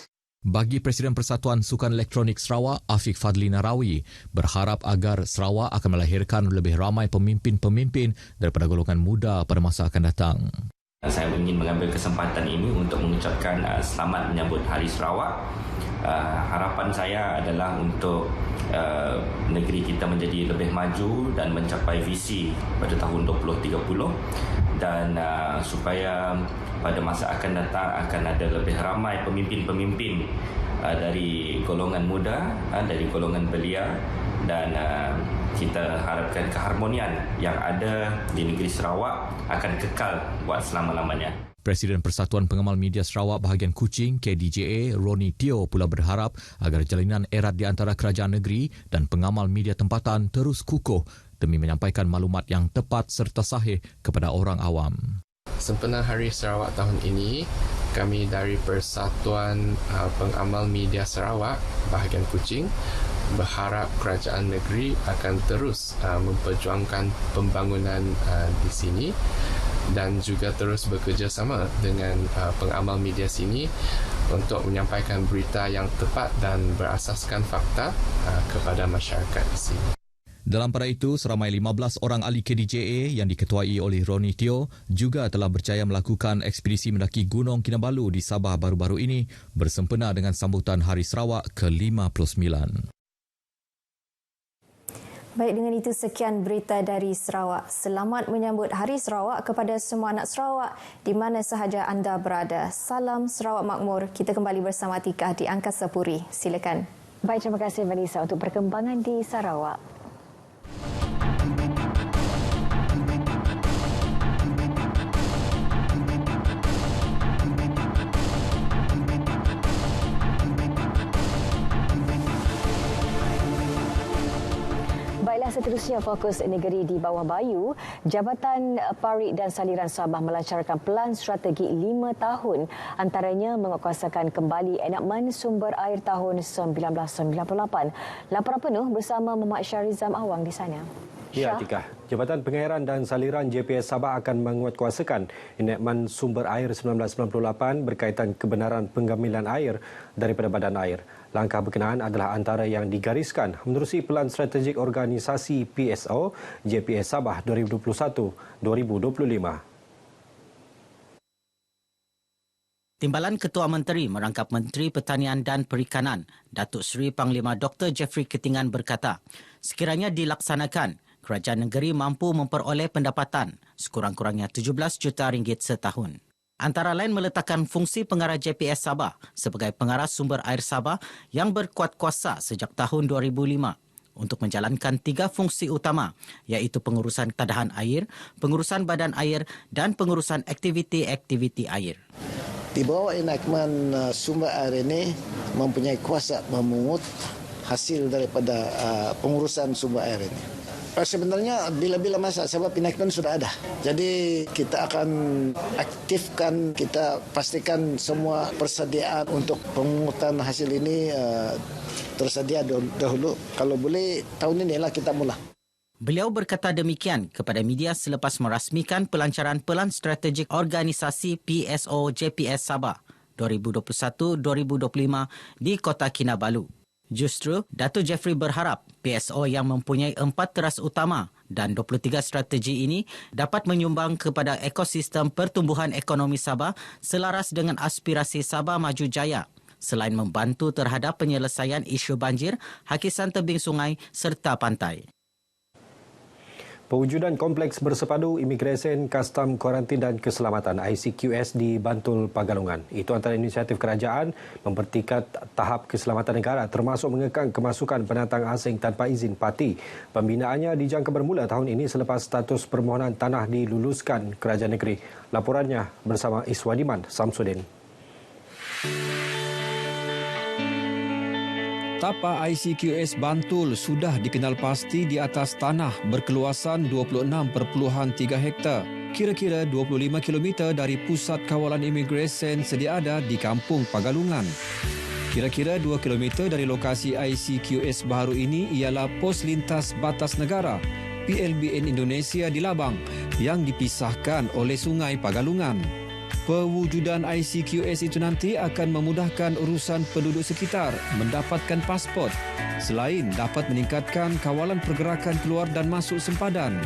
Bagi Presiden Persatuan Sukan Elektronik Sarawak, Afiq Fadli Narawi, berharap agar Sarawak akan melahirkan lebih ramai pemimpin-pemimpin daripada golongan muda pada masa akan datang.
Saya ingin mengambil kesempatan ini untuk mengucapkan selamat menyambut Hari Sarawak. Harapan saya adalah untuk negeri kita menjadi lebih maju dan mencapai visi pada tahun 2030 dan supaya pada masa akan datang akan ada lebih ramai pemimpin-pemimpin dari golongan muda, dari golongan belia dan kita harapkan keharmonian yang ada di negeri Sarawak akan kekal buat selama-lamanya.
Presiden Persatuan Pengamal Media Sarawak bahagian Kuching, KDJA, Roni Teo pula berharap agar jalinan erat di antara kerajaan negeri dan pengamal media tempatan terus kukuh demi menyampaikan maklumat yang tepat serta sahih kepada orang awam.
Sempena Hari Sarawak tahun ini, kami dari Persatuan Pengamal Media Sarawak bahagian Kuching berharap kerajaan negeri akan terus memperjuangkan pembangunan di sini dan juga terus bekerjasama dengan pengamal media sini untuk menyampaikan berita yang tepat dan berasaskan fakta kepada masyarakat di sini.
Dalam pada itu, seramai 15 orang ahli KDJA yang diketuai oleh Roni Teo juga telah berjaya melakukan ekspedisi mendaki Gunung Kinabalu di Sabah baru-baru ini bersempena dengan sambutan Hari Sarawak ke-59.
Baik, dengan itu sekian berita dari Sarawak. Selamat menyambut Hari Sarawak kepada semua anak Sarawak di mana sahaja anda berada. Salam Sarawak Makmur. Kita kembali bersama Atikah di Angkasa Puri. Silakan.
Baik, terima kasih Vanessa untuk perkembangan di Sarawak. Seterusnya, fokus negeri di bawah bayu, Jabatan Parit dan Saliran Sabah melancarkan pelan strategi 5 tahun, antaranya menguatkuasakan kembali enakmen sumber air tahun 1998. Laporan penuh bersama Muhammad Syarizam Awang di sana.
Ya, Atikah. Jabatan Pengairan dan Saliran JPS Sabah akan menguatkuasakan enakmen sumber air 1998 berkaitan kebenaran penggamilan air daripada badan air. Langkah berkenaan adalah antara yang digariskan menerusi Pelan Strategik Organisasi PSO JPS Sabah 2021-2025.
Timbalan Ketua Menteri merangkap Menteri Pertanian dan Perikanan, Datuk Seri Panglima Dr. Jeffrey Ketingan berkata, sekiranya dilaksanakan, kerajaan negeri mampu memperoleh pendapatan sekurang-kurangnya 17 juta ringgit setahun. Antara lain meletakkan fungsi pengarah JPS Sabah sebagai pengarah sumber air Sabah yang berkuat kuasa sejak tahun 2005 untuk menjalankan 3 fungsi utama iaitu pengurusan tadahan air, pengurusan badan air dan pengurusan aktiviti-aktiviti air.
Di bawah enakmen sumber air ini mempunyai kuasa memungut hasil daripada pengurusan sumber air ini. Sebenarnya bila-bila masa sebab enactment sudah ada. Jadi kita akan aktifkan, kita pastikan semua persediaan untuk pemungutan hasil ini tersedia dahulu. Kalau boleh tahun inilah kita mula.
Beliau berkata demikian kepada media selepas merasmikan pelancaran Pelan Strategik Organisasi PSO JPS Sabah 2021-2025 di Kota Kinabalu. Justru, Datuk Jeffrey berharap PSO yang mempunyai 4 teras utama Dan 23 strategi ini dapat menyumbang kepada ekosistem pertumbuhan ekonomi Sabah selaras dengan aspirasi Sabah Maju Jaya. Selain membantu terhadap penyelesaian isu banjir, hakisan tebing sungai serta pantai.
Pewujudan Kompleks Bersepadu Imigresen, Kastam, Kuarantin dan Keselamatan ICQS di Bantul, Pagalungan. Itu antara inisiatif kerajaan mempertingkat tahap keselamatan negara termasuk mengekang kemasukan pendatang asing tanpa izin parti. Pembinaannya dijangka bermula tahun ini selepas status permohonan tanah diluluskan kerajaan negeri. Laporannya bersama Iswadiman Samsudin.
Tapak ICQS Bantul sudah dikenal pasti di atas tanah berkeluasan 26.3 hektar. Kira-kira 25 km dari pusat kawalan imigresen sedia ada di Kampung Pagalungan. Kira-kira 2 km dari lokasi ICQS baru ini ialah Pos Lintas Batas Negara PLBN Indonesia di Labang yang dipisahkan oleh Sungai Pagalungan. Pewujudan ICQS itu nanti akan memudahkan urusan penduduk sekitar mendapatkan pasport selain dapat meningkatkan kawalan pergerakan keluar dan masuk sempadan.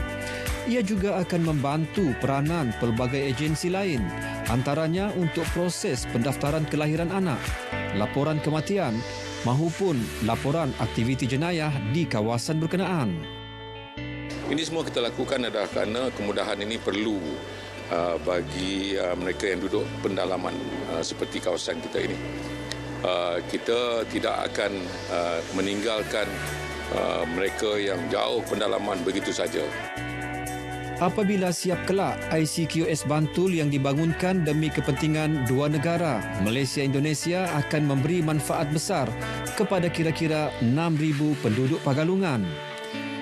Ia juga akan membantu peranan pelbagai agensi lain, antaranya untuk proses pendaftaran kelahiran anak, laporan kematian mahupun laporan aktiviti jenayah di kawasan berkenaan.
Ini semua kita lakukan adalah kerana kemudahan ini perlu bagi mereka yang duduk pendalaman seperti kawasan kita ini. Kita tidak akan meninggalkan mereka yang jauh pendalaman begitu saja.
Apabila siap kelak, ICQS Bantul yang dibangunkan demi kepentingan dua negara, Malaysia-Indonesia akan memberi manfaat besar kepada kira-kira 6,000 penduduk Pagalungan.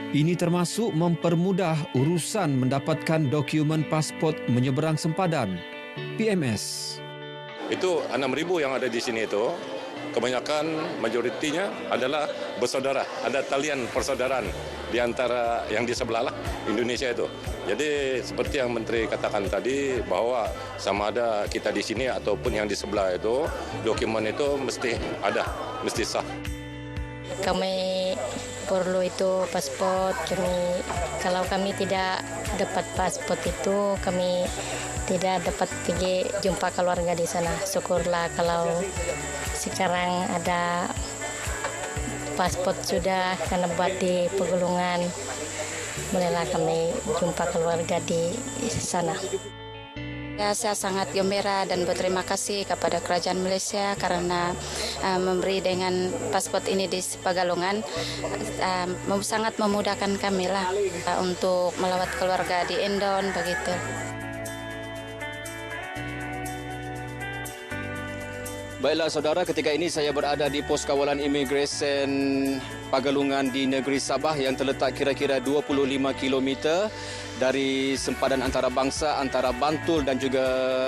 Ini termasuk mempermudah urusan mendapatkan dokumen pasport menyeberang sempadan, PMS.
Itu 6,000 yang ada di sini itu, kebanyakan majoritinya adalah bersaudara. Ada talian persaudaraan di antara yang di sebelah lah, Indonesia itu. Jadi seperti yang Menteri katakan tadi bahawa sama ada kita di sini ataupun yang di sebelah itu, dokumen itu mesti ada, mesti sah.
Kami perlu itu pasport. Kalau kami tidak dapat pasport itu, kami tidak dapat pergi jumpa keluarga di sana. Syukurlah kalau sekarang ada pasport sudah karena buat di Pagalungan, mulailah kami jumpa keluarga di sana. Ya, saya sangat gembira dan berterima kasih kepada Kerajaan Malaysia karena memberi dengan pasport ini di Pagalungan. Sangat memudahkan kami lah untuk melawat keluarga di Indon begitu.
Baiklah saudara, ketika ini saya berada di pos kawalan imigresen Pagalungan di negeri Sabah yang terletak kira-kira 25 km dari sempadan antarabangsa antara Bantul dan juga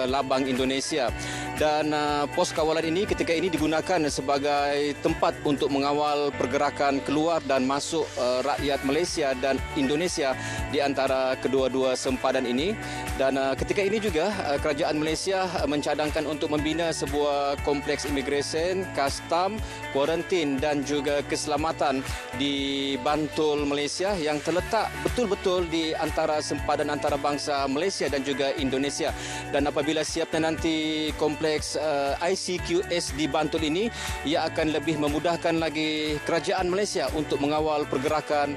Labang, Indonesia. Dan pos kawalan ini ketika ini digunakan sebagai tempat untuk mengawal pergerakan keluar dan masuk rakyat Malaysia dan Indonesia di antara kedua-dua sempadan ini. Dan ketika ini juga Kerajaan Malaysia mencadangkan untuk membina sebuah kompleks imigresen, kastam, kuarantin dan juga keselamatan di Bantul, Malaysia yang terletak betul-betul di antara sempadan antarabangsa Malaysia dan juga Indonesia. Dan apabila siapnya nanti kompleks ICQS di Bantul ini, ia akan lebih memudahkan lagi Kerajaan Malaysia untuk mengawal pergerakan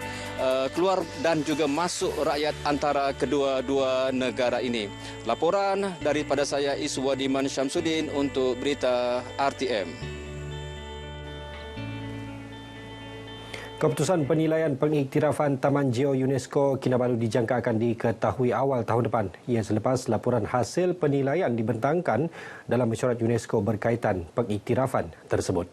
keluar dan juga masuk rakyat antara kedua-dua negara ini. Laporan daripada saya Iswadiman Syamsuddin untuk berita RTM.
Keputusan penilaian pengiktirafan Taman Geo UNESCO Kinabalu dijangka akan diketahui awal tahun depan. Ia selepas laporan hasil penilaian dibentangkan dalam mesyuarat UNESCO berkaitan pengiktirafan tersebut.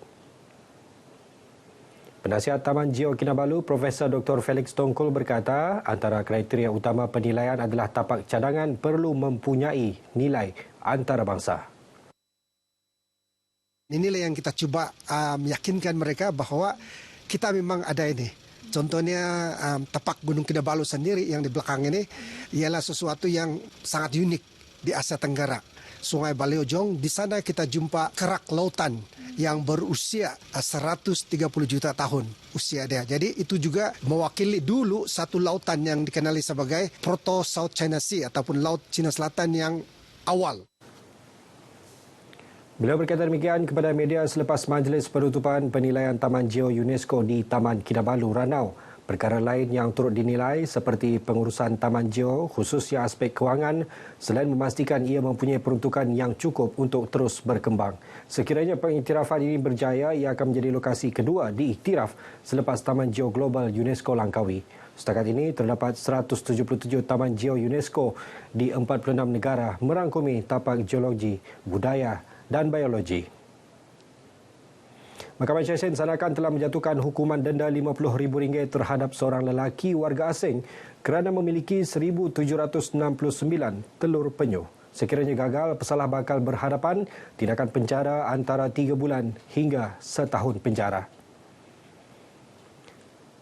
Penasihat Taman Geo Kinabalu, Profesor Dr. Felix Tongkol berkata, antara kriteria utama penilaian adalah tapak cadangan perlu mempunyai nilai antarabangsa.
Inilah yang kita cuba meyakinkan mereka bahawa kita memang ada ini. Contohnya tapak Gunung Kinabalu sendiri yang di belakang ini ialah sesuatu yang sangat unik di Asia Tenggara. Sungai Baleojong. Di sana kita jumpa kerak lautan yang berusia 130 juta tahun usia dia. Jadi itu juga mewakili dulu satu lautan yang dikenali sebagai Proto South China Sea ataupun Laut Cina Selatan yang awal.
Beliau berkata demikian kepada media selepas majlis penutupan penilaian Taman Geo UNESCO di Taman Kinabalu, Ranau. Perkara lain yang turut dinilai seperti pengurusan Taman Geo khususnya aspek kewangan selain memastikan ia mempunyai peruntukan yang cukup untuk terus berkembang. Sekiranya pengiktirafan ini berjaya, ia akan menjadi lokasi kedua diiktiraf selepas Taman Geo Global UNESCO Langkawi. Setakat ini terdapat 177 Taman Geo UNESCO di 46 negara merangkumi tapak geologi, budaya dan biologi. Mahkamah Sesyen Sandakan telah menjatuhkan hukuman denda RM50,000 terhadap seorang lelaki warga asing kerana memiliki 1,769 telur penyu. Sekiranya gagal, pesalah bakal berhadapan tindakan penjara antara 3 bulan hingga 1 tahun penjara.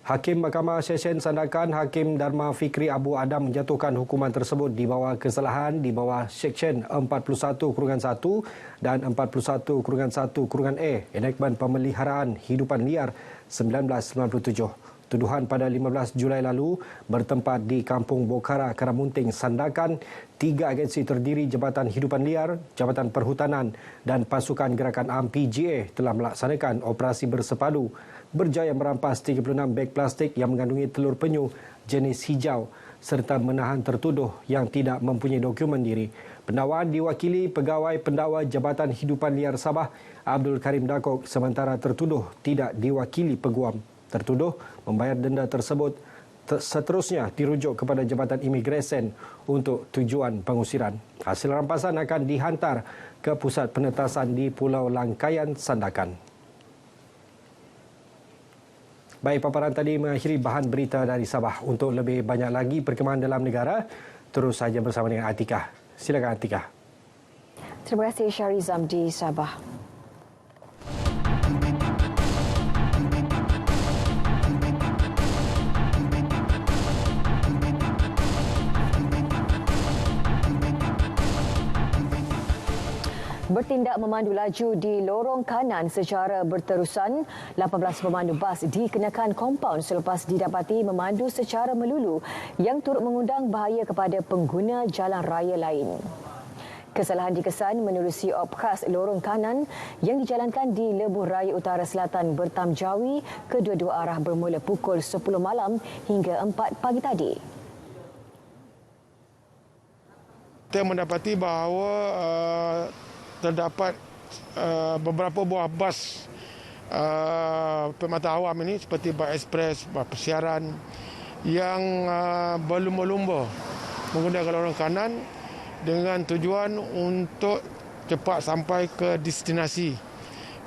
Hakim Mahkamah Sesyen Sandakan Hakim Dharma Fikri Abu Adam menjatuhkan hukuman tersebut di bawah kesalahan di bawah Seksyen 41/1 dan 41/1/A Enakmen Pemeliharaan Hidupan Liar 1997. Tuduhan pada 15 Julai lalu bertempat di Kampung Bokhara, Karamunting, Sandakan. 3 agensi terdiri Jabatan Hidupan Liar, Jabatan Perhutanan dan Pasukan Gerakan Am PGA telah melaksanakan operasi bersepadu berjaya merampas 36 beg plastik yang mengandungi telur penyu jenis hijau serta menahan tertuduh yang tidak mempunyai dokumen diri. Pendakwaan diwakili Pegawai Pendakwa Jabatan Hidupan Liar Sabah Abdul Karim Dakok, sementara tertuduh tidak diwakili peguam. Tertuduh membayar denda tersebut seterusnya dirujuk kepada Jabatan Imigresen untuk tujuan pengusiran. Hasil rampasan akan dihantar ke Pusat Penetasan di Pulau Langkayan, Sandakan. Baik, paparan tadi mengakhiri bahan berita dari Sabah. Untuk lebih banyak lagi perkembangan dalam negara, terus saja bersama dengan Atikah. Silakan Atikah.
Terima kasih Syarizam di Sabah. Bertindak memandu laju di lorong kanan secara berterusan, 18 pemandu bas dikenakan kompaun selepas didapati memandu secara melulu yang turut mengundang bahaya kepada pengguna jalan raya lain. Kesalahan dikesan menerusi op khas lorong kanan yang dijalankan di Lebuh Raya Utara Selatan Bertamjawi kedua-dua arah bermula pukul 10 malam hingga 4 pagi tadi.
Kita mendapati bahawa terdapat beberapa buah bas permata awam ini seperti bas ekspres, bas persiaran yang berlumba-lumba menggunakan lorong kanan dengan tujuan untuk cepat sampai ke destinasi.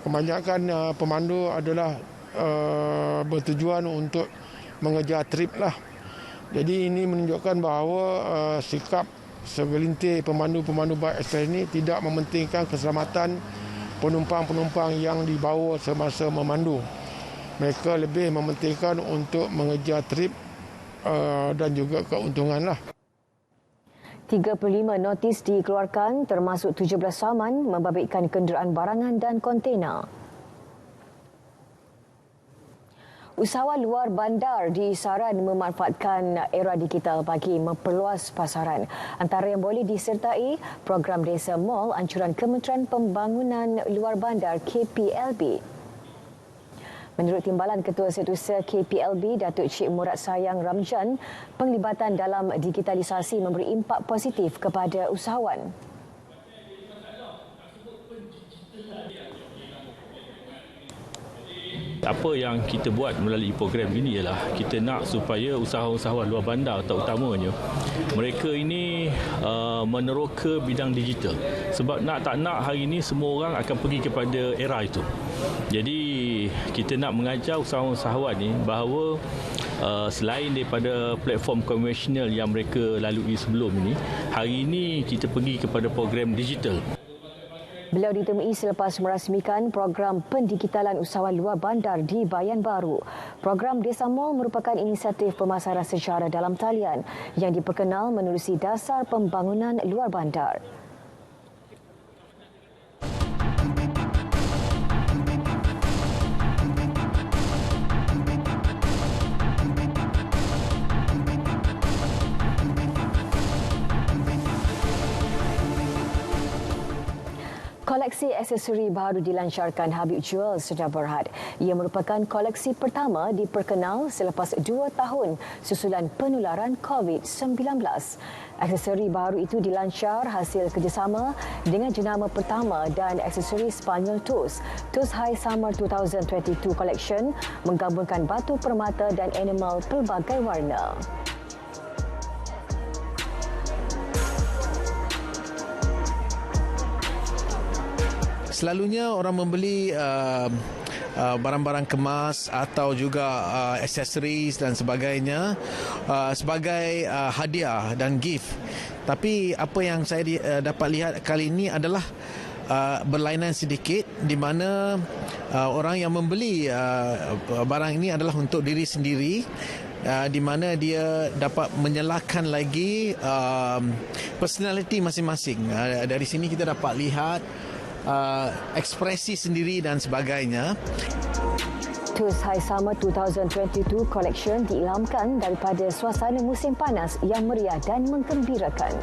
Kebanyakan pemandu adalah bertujuan untuk mengejar trip lah. Jadi ini menunjukkan bahawa sikap segelintir pemandu-pemandu bas ekspres ini tidak mementingkan keselamatan penumpang-penumpang yang dibawa semasa memandu. Mereka lebih mementingkan untuk mengejar trip dan juga keuntunganlah.
35 notis dikeluarkan termasuk 17 saman membabitkan kenderaan barangan dan kontena. Usahawan luar bandar disaran memanfaatkan era digital bagi memperluas pasaran. Antara yang boleh disertai program Desa Mall anjuran Kementerian Pembangunan Luar Bandar KPLB. Menurut Timbalan Ketua Setiausaha KPLB, Datuk Cik Murad Sayang Ramjan, penglibatan dalam digitalisasi memberi impak positif kepada usahawan.
Apa yang kita buat melalui program ini ialah kita nak supaya usahawan-usahawan luar bandar terutamanya mereka ini meneroka bidang digital. Sebab nak tak nak hari ini semua orang akan pergi kepada era itu. Jadi kita nak mengajar usahawan-usahawan ini bahawa selain daripada platform konvensional yang mereka lalui sebelum ini, hari ini kita pergi kepada program digital.
Beliau ditemui selepas merasmikan program pendigitalan usahawan luar bandar di Bayan Baru. Program Desa Mall merupakan inisiatif pemasaran secara dalam talian yang diperkenal menerusi dasar pembangunan luar bandar. Koleksi aksesori baru dilancarkan Habib Jewel Cedar Berhad. Ia merupakan koleksi pertama diperkenal selepas 2 tahun susulan penularan COVID-19. Aksesori baru itu dilancar hasil kerjasama dengan jenama pertama dan aksesori Spanyol TUS. TUS High Summer 2022 Collection menggabungkan batu permata dan animal pelbagai warna.
Selalunya orang membeli barang-barang kemas atau juga aksesoris dan sebagainya sebagai hadiah dan gift. Tapi apa yang saya dapat lihat kali ini adalah berlainan sedikit, di mana orang yang membeli barang ini adalah untuk diri sendiri, di mana dia dapat menyalakan lagi personality masing-masing. Dari sini kita dapat lihat ekspresi sendiri dan sebagainya.
TUS High Summer 2022 Collection diilhamkan daripada suasana musim panas yang meriah dan menggembirakan.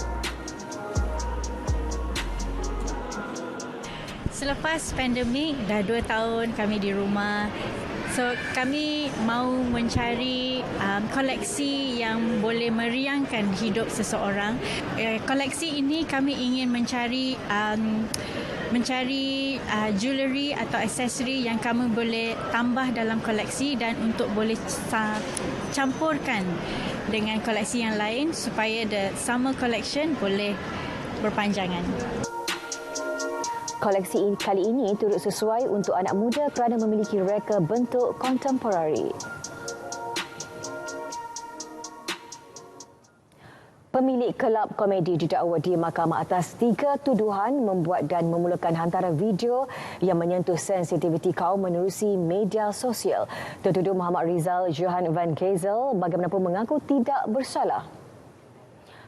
Selepas pandemik, dah 2 tahun kami di rumah. So, kami mahu mencari koleksi yang boleh meriangkan hidup seseorang. Koleksi ini kami ingin mencari jewellery atau aksesori yang kami boleh tambah dalam koleksi dan untuk boleh campurkan dengan koleksi yang lain supaya the summer collection boleh berpanjangan.
Koleksi kali ini turut sesuai untuk anak muda kerana memiliki reka bentuk kontemporari. Pemilik kelab komedi didakwa di mahkamah atas 3 tuduhan membuat dan memulakan hantaran video yang menyentuh sensitiviti kaum menerusi media sosial. Tertuduh Muhammad Rizal Johan Van Kezel bagaimanapun mengaku tidak bersalah.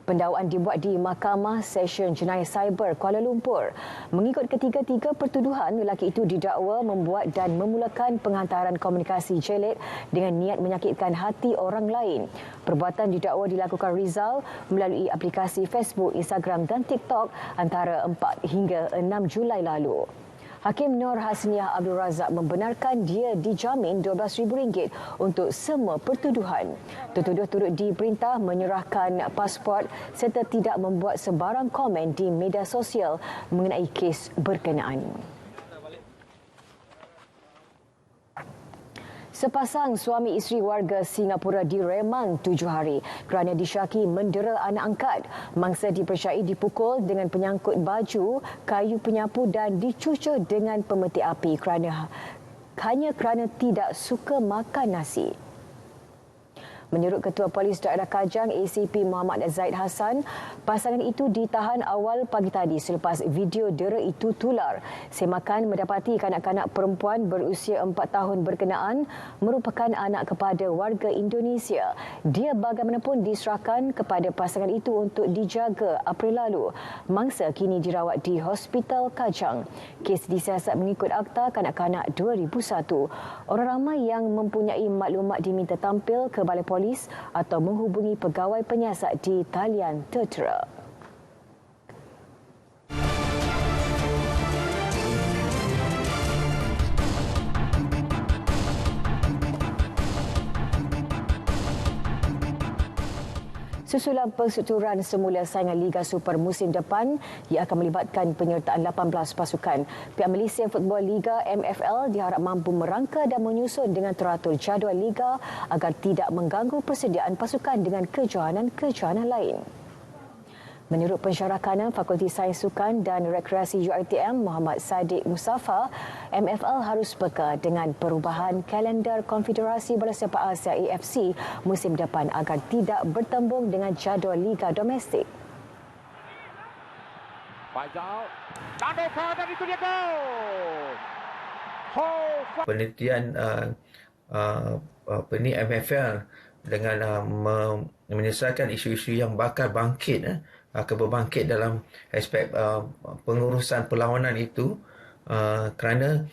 Pendakwaan dibuat di Mahkamah Session Jenayah Cyber Kuala Lumpur. Mengikut ketiga-tiga pertuduhan, lelaki itu didakwa membuat dan memulakan penghantaran komunikasi jelit dengan niat menyakitkan hati orang lain. Perbuatan didakwa dilakukan Rizal melalui aplikasi Facebook, Instagram dan TikTok antara 4 hingga 6 Julai lalu. Hakim Nur Hasniah Abdul Razak membenarkan dia dijamin RM12,000 untuk semua pertuduhan. Tertuduh turut diperintah menyerahkan pasport serta tidak membuat sebarang komen di media sosial mengenai kes berkenaan. Sepasang suami isteri warga Singapura diremang 7 hari kerana disyaki mendera anak angkat. Mangsa dipercayai dipukul dengan penyangkut baju, kayu penyapu dan dicucur dengan pemetik api hanya kerana tidak suka makan nasi. Menurut Ketua Polis Daerah Kajang ACP Muhammad Zaid Hassan, pasangan itu ditahan awal pagi tadi selepas video dera itu tular. Semakan mendapati kanak-kanak perempuan berusia 4 tahun berkenaan merupakan anak kepada warga Indonesia. Dia bagaimanapun diserahkan kepada pasangan itu untuk dijaga April lalu. Mangsa kini dirawat di Hospital Kajang. Kes disiasat mengikut Akta Kanak-Kanak 2001. Orang ramai yang mempunyai maklumat diminta tampil ke Balai Polis atau menghubungi pegawai penyiasat di talian tertera. Susulan perstrukturan semula saingan Liga Super musim depan ia akan melibatkan penyertaan 18 pasukan. Pihak Malaysia Football Liga MFL diharap mampu merangka dan menyusun dengan teratur jadual Liga agar tidak mengganggu persediaan pasukan dengan kejohanan-kejohanan lain. Menurut pensyarah kanan Fakulti Sains Sukan dan Rekreasi UiTM Muhammad Sadiq Musafa, MFL harus peka dengan perubahan kalendar Konfederasi Bola Sepak Asia AFC musim depan agar tidak bertembung dengan jadual liga domestik.
Penelitian MFL dengan menyelesaikan isu-isu yang bakal bangkit akan berbangkit dalam aspek pengurusan perlawanan itu kerana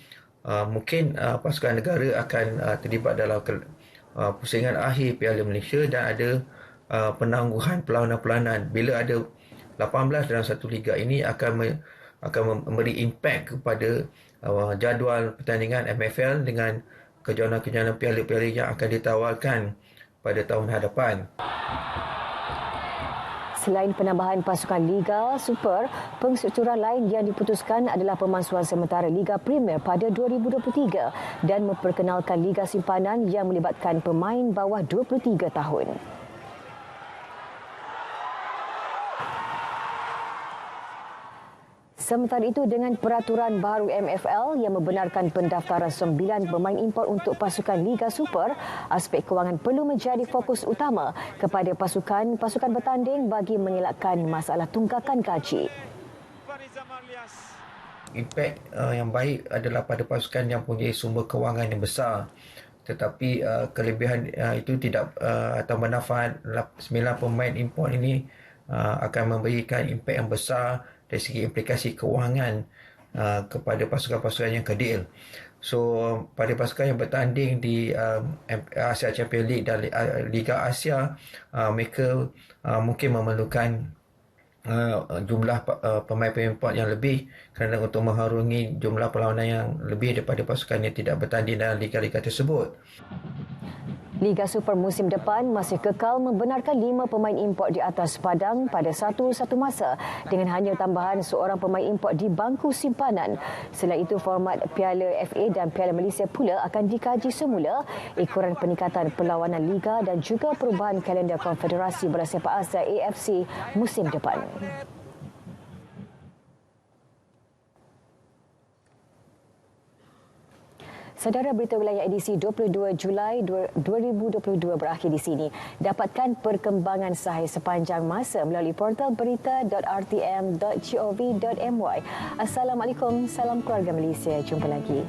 mungkin pasukan negara akan terlibat dalam pusingan akhir Piala Malaysia dan ada penangguhan perlawanan-perlawanan. Bila ada 18 dalam satu liga ini akan akan memberi impak kepada jadual pertandingan MFL dengan kejohanan-kejohanan piala-piala yang akan ditawarkan pada tahun hadapan.
Selain penambahan pasukan Liga Super, pengstrukturan lain yang diputuskan adalah pemansuhan sementara Liga Premier pada 2023 dan memperkenalkan Liga Simpanan yang melibatkan pemain bawah 23 tahun. Sementara itu, dengan peraturan baru MFL yang membenarkan pendaftaran 9 pemain import untuk pasukan Liga Super, aspek kewangan perlu menjadi fokus utama kepada pasukan bertanding bagi mengelakkan masalah tunggakan gaji.
Impak yang baik adalah pada pasukan yang punya sumber kewangan yang besar. Tetapi kelebihan itu tidak atau manfaat 9 pemain import ini akan memberikan impak yang besar dari segi implikasi kewangan kepada pasukan-pasukan yang kerdil. So, pada pasukan yang bertanding di Asia Champions League dan Liga Asia, mereka mungkin memerlukan jumlah pemain-pemain import yang lebih kerana untuk mengharungi jumlah perlawanan yang lebih daripada pasukan yang tidak bertanding dalam liga-liga tersebut.
Liga Super musim depan masih kekal membenarkan 5 pemain import di atas padang pada satu masa dengan hanya tambahan seorang pemain import di bangku simpanan. Selain itu, format Piala FA dan Piala Malaysia pula akan dikaji semula, ekoran peningkatan perlawanan Liga dan juga perubahan kalender Konfederasi Bola Sepak Asia AFC musim depan. Saudara, berita wilayah edisi 22 Julai 2022 berakhir di sini. Dapatkan perkembangan sahih sepanjang masa melalui portal berita.rtm.gov.my. Assalamualaikum, salam keluarga Malaysia. Jumpa lagi.